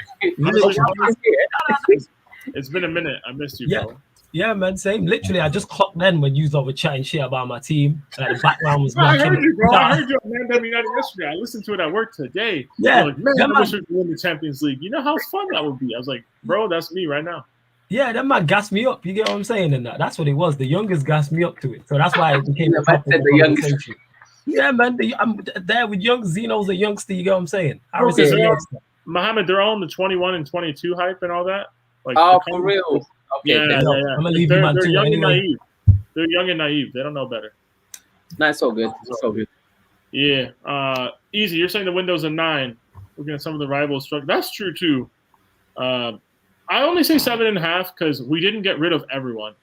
It's been a minute. I missed you, bro. Yeah, man. Same. Literally, I just clocked then when you were chatting shit about my team. Like the background was. I heard you, bro. I heard you on Mandem United yesterday. I listened to it at work today. Yeah, like, man, I wish we could win the Champions League. You know how fun that would be. I was like, bro, that's me right now. Yeah, that man gassed me up. You get what I'm saying? And that's what it was. The youngest gassed me up to it. So that's why it became a topic of conversation. Yeah, man. I'm there with young Zeno's a youngster. You get what I'm saying? Mohammed, they're all in the 21 and 22 hype and all that. Like, for real? Okay, yeah. I'm gonna leave you man they're too. young Anyway. and naive. They're young and naive. They don't know better. No, it's all good. It's all good. Yeah. Easy. You're saying the window's a 9. Looking at some of the rivals struck. That's true too. I only say 7.5 because we didn't get rid of everyone.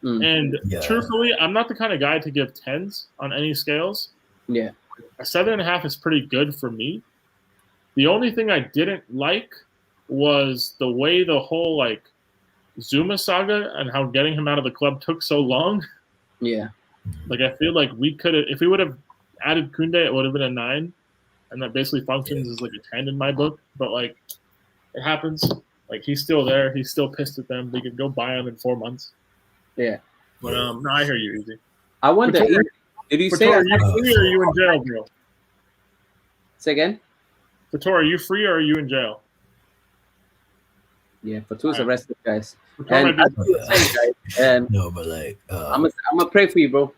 And truthfully, I'm not the kind of guy to give 10s on any scales. Yeah. A 7.5 is pretty good for me. The only thing I didn't like was the way the whole like Zuma saga and how getting him out of the club took so long. Yeah. Like I feel like we could have, if we would have added Koundé, it would have been a 9. and that basically functions as like a 10 in my book. But like, it happens. Like he's still there. He's still pissed at them. They could go buy him in 4 months. Yeah. But no, I hear you, Easy. I wonder. Vittori, Did you say? Vittori, are you free or are you in jail, bro? Say again. Vittori, are you free or are you in jail? Yeah, Fatu's arrested, guys. Vittori And might as be- you were saying, guys, and No, but like, I'm gonna pray for you, bro.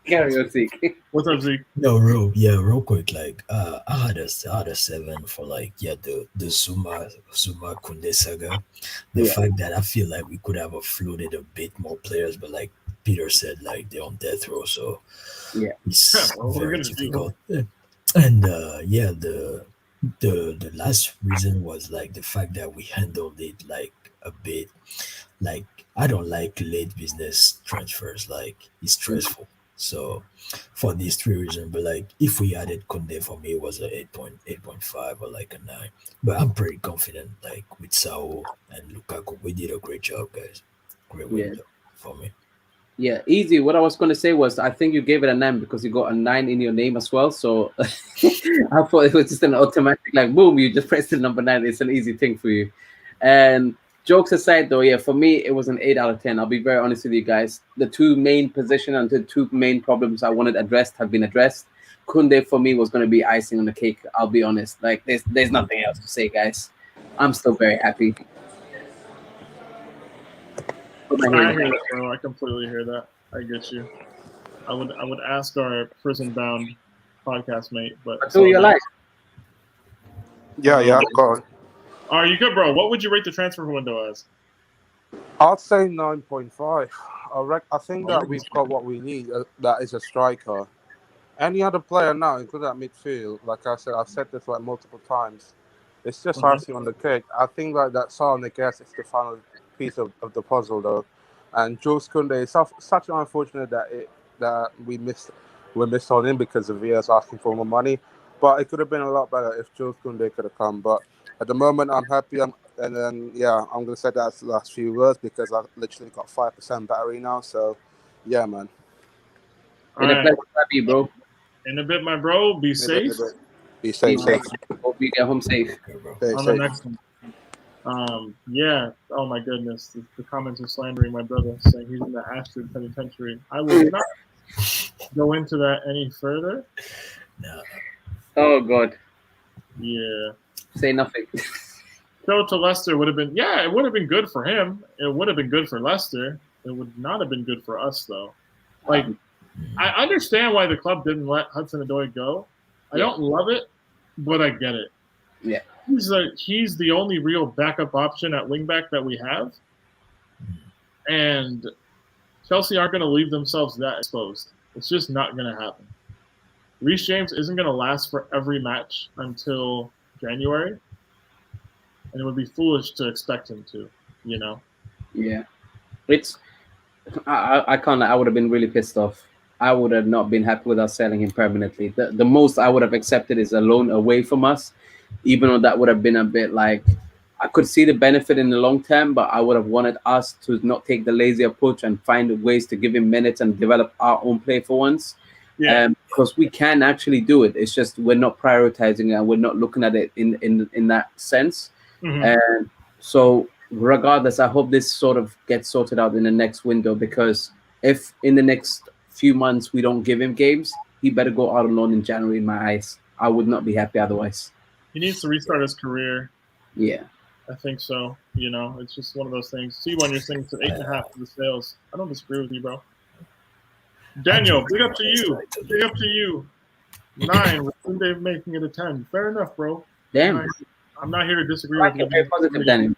Carry on, Zeke. What's up, Zeke? no, real quick. Like, I had a 7 for like, the Zuma Kunde saga. The Yeah. fact that I feel like we could have floated a bit more players, but like Peter said, like they're on death row, so Yeah. it's Yeah, well, what are we very gonna do? difficult. And the last reason was like the fact that we handled it like a bit. Like I don't like late business transfers. Like it's stressful. So for these 3 reasons, but like if we added Kunde, for me it was a 8.5 or like a 9. But I'm pretty confident like with Saul and Lukaku, we did a great job, guys. Great window for me. Yeah, easy. What I was going to say was, I think you gave it a 9 because you got a 9 in your name as well. So I thought it was just an automatic, like, boom, you just pressed the number 9. It's an easy thing for you. And jokes aside, though, yeah, for me, it was an 8 out of 10. I'll be very honest with you guys. The 2 main position and the 2 main problems I wanted addressed have been addressed. Kunde, for me, was going to be icing on the cake. I'll be honest. Like, there's nothing else to say, guys. I'm still very happy. I hear that, bro. I completely hear that. I get you. I would ask our prison-bound podcast mate, but Until you're alive. Yeah, go on. Are you good, bro? What would you rate the transfer window as? I'd say 9.5. I think that we've got what we need. That is a striker. Any other player now, including that midfield, like I said, I've said this like multiple times. It's just icing on the cake. I think like that Saul Niguez is the final piece of the puzzle, though. And Jules Koundé is such an unfortunate that we missed on him because of VS asking for more money. But it could have been a lot better if Jules Koundé could have come. But at the moment, I'm happy. I'm going to say that as the last few words because I've literally got 5% battery now. So, yeah, man. In a pleasure to have you, bro. In a bit, my bro. Be safe. Be safe. Hope you get home safe. On the next one. Yeah. Oh my goodness. The comments are slandering my brother, saying he's in the Ashford Penitentiary. I will not go into that any further. No. Oh God. Yeah. Say nothing. Go to Leicester would have been. Yeah, it would have been good for him. It would have been good for Leicester. It would not have been good for us, though. Like, I understand why the club didn't let Hudson-Odoi go. I don't love it, but I get it. Yeah. He's the only real backup option at wingback that we have. And Chelsea aren't going to leave themselves that exposed. It's just not going to happen. Reece James isn't going to last for every match until January. And it would be foolish to expect him to, you know? Yeah. I can't. I would have been really pissed off. I would have not been happy with us selling him permanently. The most I would have accepted is a loan away from us, even though that would have been a bit like, I could see the benefit in the long term, but I would have wanted us to not take the lazy approach and find ways to give him minutes and develop our own play for once. Yeah. Because we can actually do it. It's just we're not prioritizing it and we're not looking at it in that sense. Mm-hmm. And so regardless, I hope this sort of gets sorted out in the next window, because if in the next few months we don't give him games, he better go out on loan in January in my eyes. I would not be happy otherwise. He needs to restart his career. Yeah. I think so. You know, it's just one of those things. See, when you're saying it's 8.5 for the sales, I don't disagree with you, bro. Daniel, big up to you. Big up to you. 9, with Sunday making it a 10. Fair enough, bro. Damn. I'm not here to disagree with you. Very positive, Daniel.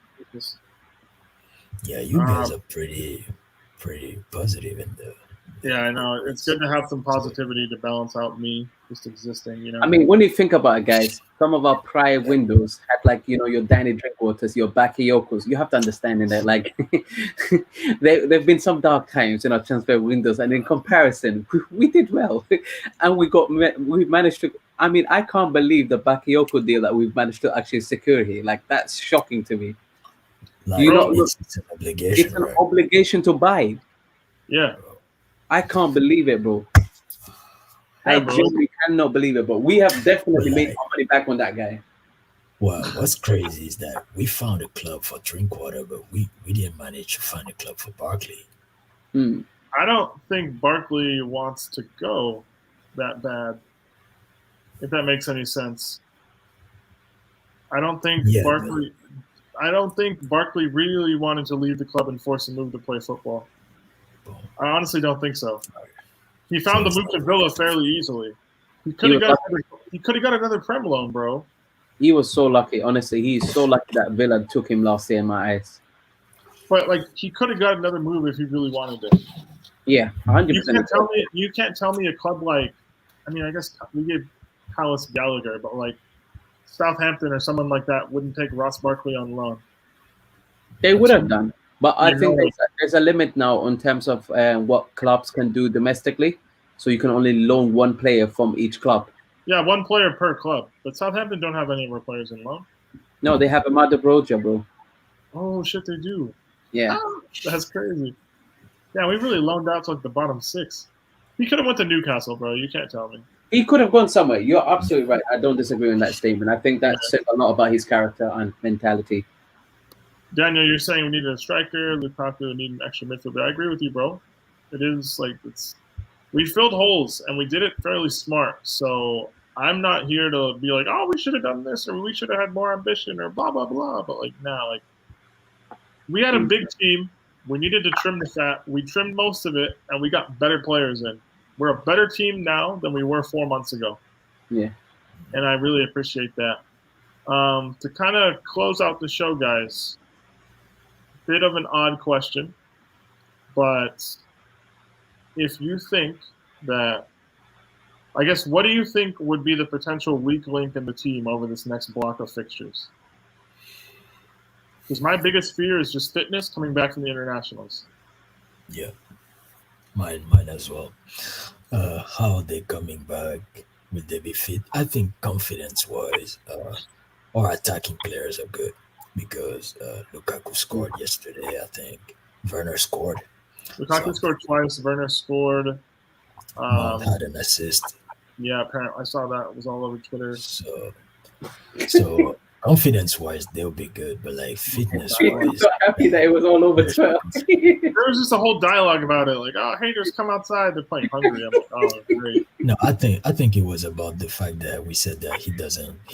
Yeah, you guys are pretty positive in the. Yeah, I know. It's good to have some positivity to balance out me just existing, you know. I mean, when you think about it, guys, some of our prior windows had, like, you know, your Danny Drinkwaters, your Bakayokos. You have to understand in that, like, there've been some dark times in our transfer windows, and in comparison, we did well, and we managed to. I mean, I can't believe the Bakayoko deal that we've managed to actually secure here. Like, that's shocking to me. Like, You know, it's an obligation. It's an obligation to buy. Yeah. I can't believe it, bro. Yeah, I bro. genuinely cannot believe it, but we have definitely made Like- our money back on that guy. Well, what's crazy is that we found a club for Drinkwater, but we didn't manage to find a club for Barkley. Hmm. I don't think Barkley wants to go that bad. If that makes any sense. I don't think Yeah, Barkley. I don't think Barkley really wanted to leave the club and force a move to play football. I honestly don't think so. He found the move to Villa fairly easily. He could have got another Prem loan, bro. He was so lucky. Honestly, he's so lucky that Villa took him last year in my eyes. But like he could have got another move if he really wanted it. Yeah, 100%. You can't tell me a club like, I mean, I guess we gave Palace Gallagher, but like Southampton or someone like that wouldn't take Ross Barkley on loan. They would have done, but I You think know- there's a limit now in terms of what clubs can do domestically. So you can only loan one player from each club. Yeah, one player per club. But Southampton don't have any more players in loan. No, they have Amada Broja, bro. Oh shit, they do. Yeah, That's crazy. Yeah, we really loaned out to like the bottom six. He could have went to Newcastle, bro. You can't tell me. he could have gone somewhere. You're absolutely right. I don't disagree on that statement. I think that says a lot about his character and mentality. Daniel, you're saying we need a striker. Lukaku need an extra midfielder. I agree with you, bro. It is like we filled holes and we did it fairly smart. So I'm not here to be like, oh, we should have done this or we should have had more ambition or blah blah blah. But like now, like we had a big team. We needed to trim the fat. We trimmed most of it, and we got better players in. We're a better team now than we were 4 months ago. Yeah. And I really appreciate that. To kind of close out the show, guys, bit of an odd question, but if you think that, I guess, what do you think would be the potential weak link in the team over this next block of fixtures? Because my biggest fear is just fitness coming back from the internationals. Yeah, mine as well. How are they coming back? Will they be fit? I think confidence-wise, our attacking players are good because Lukaku scored yesterday. I think Werner scored. Lukaku scored twice. Werner scored. Mount had an assist. Yeah, apparently I saw that. It was all over Twitter. So confidence-wise, they'll be good, but like I'm fitness-wise, so happy that it was all over Twitter. There was just a whole dialogue about it, like, oh, haters come outside. They're playing Hungary. I'm like, oh, great. no, I think it was about the fact that we said that he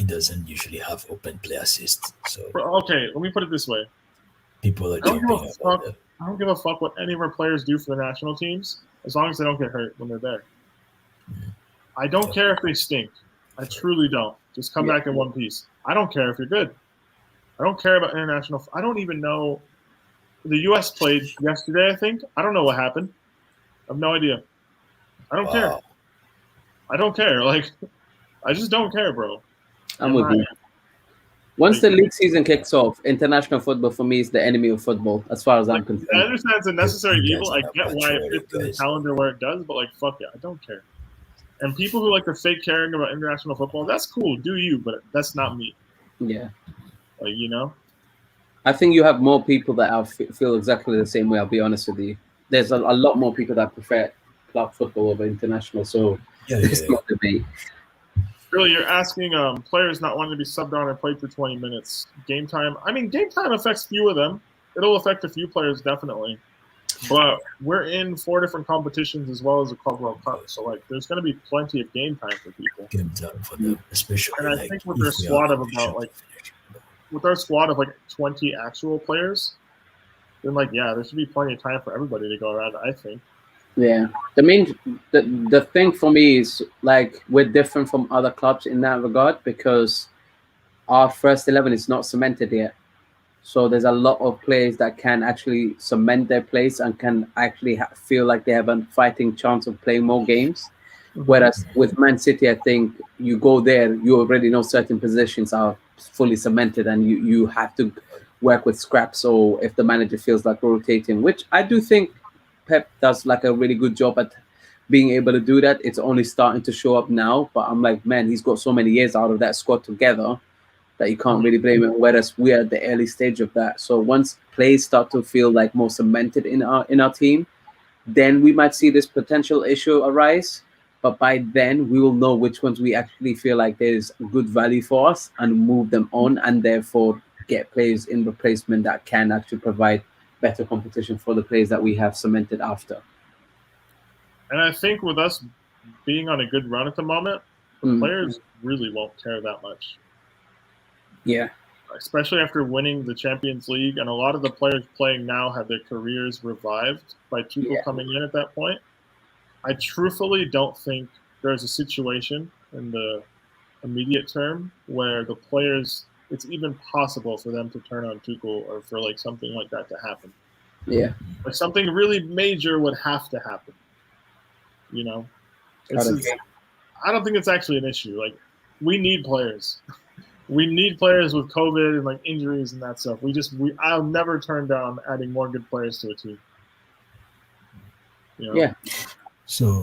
doesn't usually have open play assists. So Okay, let me put it this way. people are I don't jumping give a about fuck. that. I don't give a fuck what any of our players do for the national teams, as long as they don't get hurt when they're there. I don't care if they stink. I truly don't. Just come back in one piece. I don't care if you're good. I don't care about international. I don't even know. The U.S. played yesterday, I think. I don't know what happened. I have no idea. I don't care. Wow. I don't care. Like, I just don't care, bro. I'm with you. Once the league season kicks off, international football for me is the enemy of football, as far as I'm I concerned. understand it's a necessary You evil. guys I are get why it patriotic, fits in the guys. calendar where it does, but like, fuck it, I don't care. And people who like to fake caring about international football, that's cool. Do you? But that's not me. Yeah. Like, you know. I think you have more people that feel exactly the same way, I'll be honest with you. There's a lot more people that prefer club football over international, so it's not debate. Really, you're asking players not wanting to be subbed on and played for 20 minutes. Game time. I mean, game time affects few of them. It'll affect a few players, definitely. But we're in 4 different competitions as well as a Club World Cup. So, like, there's going to be plenty of game time for people. Game time for them, especially. And I like, think with if their we squad are of about, ambitious. like, with our squad of, like, 20 actual players, then, like, yeah, there should be plenty of time for everybody to go around, I think. Yeah. The thing for me is, like, we're different from other clubs in that regard because our first 11 is not cemented yet. So there's a lot of players that can actually cement their place and can actually feel like they have a fighting chance of playing more games. Whereas with Man City, I think you go there, you already know certain positions are fully cemented and you have to work with scraps or if the manager feels like rotating, which I do think Pep does like a really good job at being able to do that. It's only starting to show up now, but I'm like, man, he's got so many years out of that squad together that you can't really blame him, whereas we're at the early stage of that. So once plays start to feel like more cemented in our team, then we might see this potential issue arise. But by then, we will know which ones we actually feel like there's good value for us and move them on, and therefore get players in replacement that can actually provide better competition for the players that we have cemented after. And I think with us being on a good run at the moment, the players really won't care that much. Yeah. Especially after winning the Champions League, and a lot of the players playing now have their careers revived by Tuchel coming in at that point. I truthfully don't think there's a situation in the immediate term where the players, it's even possible for them to turn on Tuchel or for like something like that to happen. Yeah. Like something really major would have to happen. You know, I don't think it's actually an issue. Like, we need players. We need players with COVID and like injuries and that stuff. I'll never turn down adding more good players to a team. You know? Yeah. So,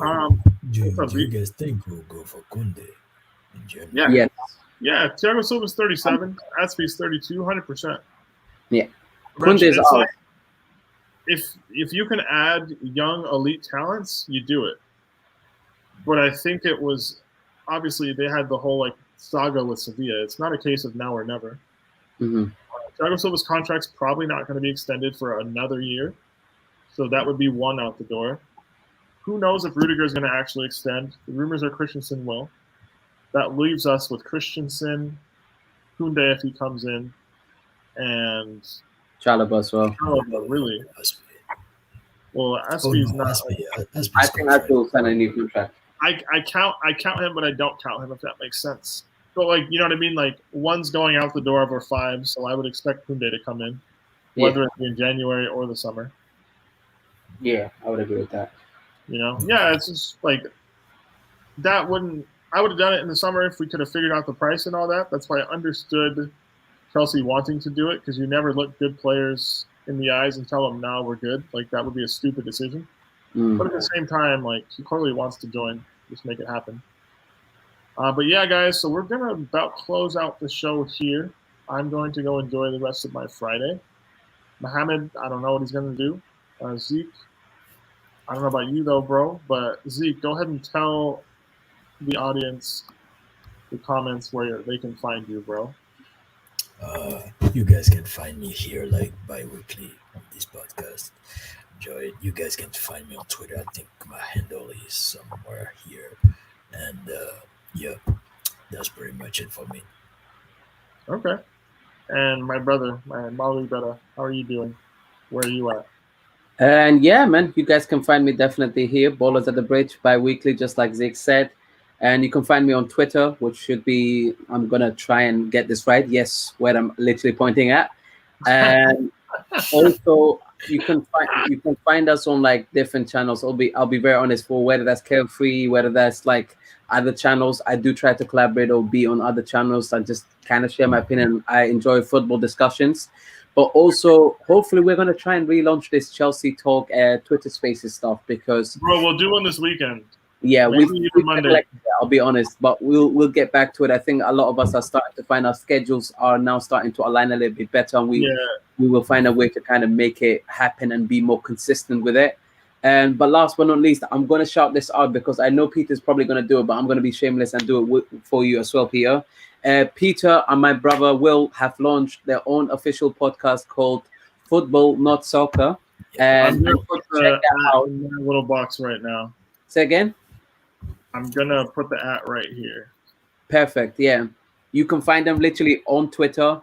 do you guys think we'll go for Kunde in January? Yeah. Yes. Yeah. Thiago Silva's 37. Aspie's 32. 100%. Yeah. Kunde's out. Like, if you can add young elite talents, you do it. But I think it was obviously they had the whole like saga with Sevilla. It's not a case of now or never. Thiago Silva's contract's probably not going to be extended for another year, so that would be one out the door. Who knows if Rudiger is going to actually extend? The rumors are Christensen will. That leaves us with Christensen, Koundé if he comes in, and Chalobah as well. Chalobah, really. Well, Aspie's not. I think I will sign a new contract. I count him, but I don't count him, if that makes sense. But like, you know what I mean? Like, one's going out the door of our 5, so I would expect Koundé to come in, whether it be in January or the summer. Yeah, I would agree with that. You know, yeah, it's just like that wouldn't. I would have done it in the summer if we could have figured out the price and all that. That's why I understood Chelsea wanting to do it, because you never look good players in the eyes and tell them, "No, we're good." Like, that would be a stupid decision. But at the same time, like, he clearly wants to join. Just make it happen. But yeah, guys, so we're gonna about close out the show here. I'm going to go enjoy the rest of my Friday. Mohammed, I don't know what he's gonna do. Zeke, I don't know about you though, bro. But Zeke, go ahead and tell the audience, the comments, where they can find you, bro. You guys can find me here like bi-weekly on this podcast. Enjoy it. You guys can find me on Twitter. I think my handle is somewhere here. And yeah, that's pretty much it for me. Okay. And my brother, my Maui brother, how are you doing? Where are you at? And yeah, man, you guys can find me definitely here, Ballers at the Bridge, bi-weekly, just like Zeke said. And you can find me on Twitter, which should be, I'm going to try and get this right. Yes, where I'm literally pointing at. And also, you can find us on like different channels. I'll be very honest, for whether that's Carefree, whether that's like other channels. I do try to collaborate or be on other channels and just kind of share my opinion. I enjoy football discussions, but also hopefully we're gonna try and relaunch this Chelsea Talk Twitter Spaces stuff, because we'll do one this weekend. Yeah, we Monday. I'll be honest, but we'll get back to it. I think a lot of us are starting to find our schedules are now starting to align a little bit better, and we will find a way to kind of make it happen and be more consistent with it. But last but not least, I'm going to shout this out because I know Peter's probably going to do it, but I'm going to be shameless and do it for you as well, Peter. Peter and my brother Will have launched their own official podcast called Football Not Soccer. And I'm going to put the out in the little box right now. Say again? I'm going to put the @ right here. Perfect. Yeah. You can find them literally on Twitter,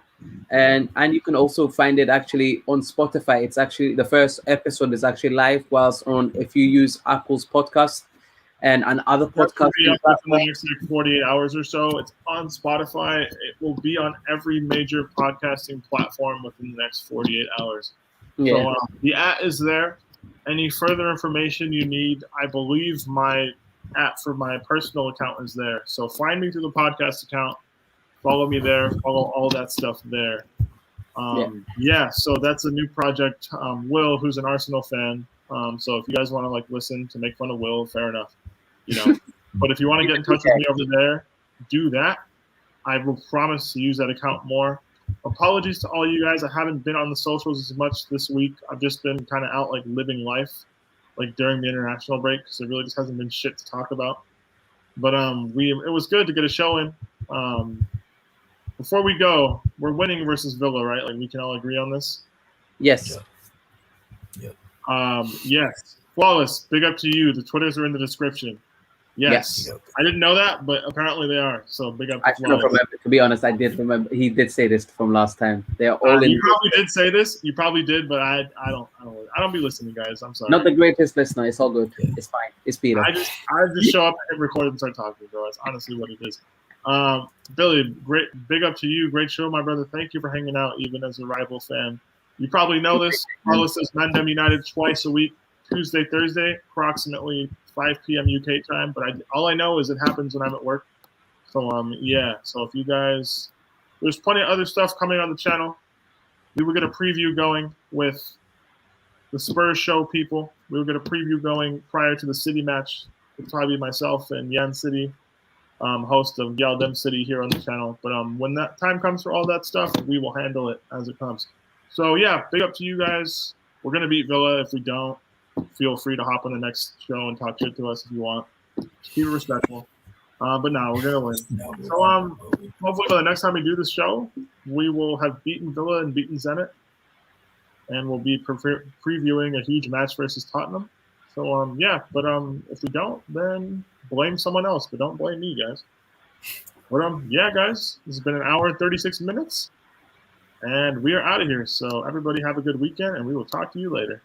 and you can also find it actually on Spotify. It's actually the first episode is actually live, whilst on if you use Apple's podcast and other podcasts. In the next 48 hours or so. It's on Spotify. It will be on every major podcasting platform within the next 48 hours. Yeah. So the @ is there. Any further information you need, I believe my @ for my personal account is there. So find me through the podcast account. Follow me there. Follow all that stuff there. So that's a new project. Will, who's an Arsenal fan. So if you guys want to like listen to make fun of Will, fair enough. You know. But if you want to get in touch with me over there, do that. I will promise to use that account more. Apologies to all you guys. I haven't been on the socials as much this week. I've just been kind of out like living life, like during the international break, because there really just hasn't been shit to talk about. But it was good to get a show in. Before we go, we're winning versus Villa, right? Like we can all agree on this. Yes. Yep. Yes. Flawless. Big up to you. The Twitters are in the description. Yes. Yep. I didn't know that, but apparently they are. So big up to I don't Flawless. remember. To be honest, I did remember. He did say this from last time. They are all in. You probably did say this. You probably did, but I don't be listening, guys. I'm sorry. Not the greatest listener. It's all good. It's fine. It's Peter. I just show up and hit record and start talking, bro. That's honestly what it is. Billy, big up to you. Great show, my brother. Thank you for hanging out, even as a rival fan. You probably know this. Carlos says Mandem United twice a week, Tuesday, Thursday, approximately 5 p.m. UK time. But all I know is it happens when I'm at work. So yeah. So if you guys, there's plenty of other stuff coming on the channel. We will get a preview going with the Spurs show people. We will get a preview going prior to the City match. It'll probably be myself and Yan City, host of Yaldem City here on the channel. But when that time comes for all that stuff, we will handle it as it comes. So yeah, big up to you guys. We're gonna beat Villa. If we don't, feel free to hop on the next show and talk shit to us if you want. Just keep it respectful. But no, we're gonna win. So hopefully by the next time we do this show, we will have beaten Villa and beaten Zenit, and we'll be previewing a huge match versus Tottenham. So yeah, but if we don't, then blame someone else, but don't blame me, guys. But yeah, guys, this has been an hour and 36 minutes, and we are out of here. So everybody have a good weekend, and we will talk to you later.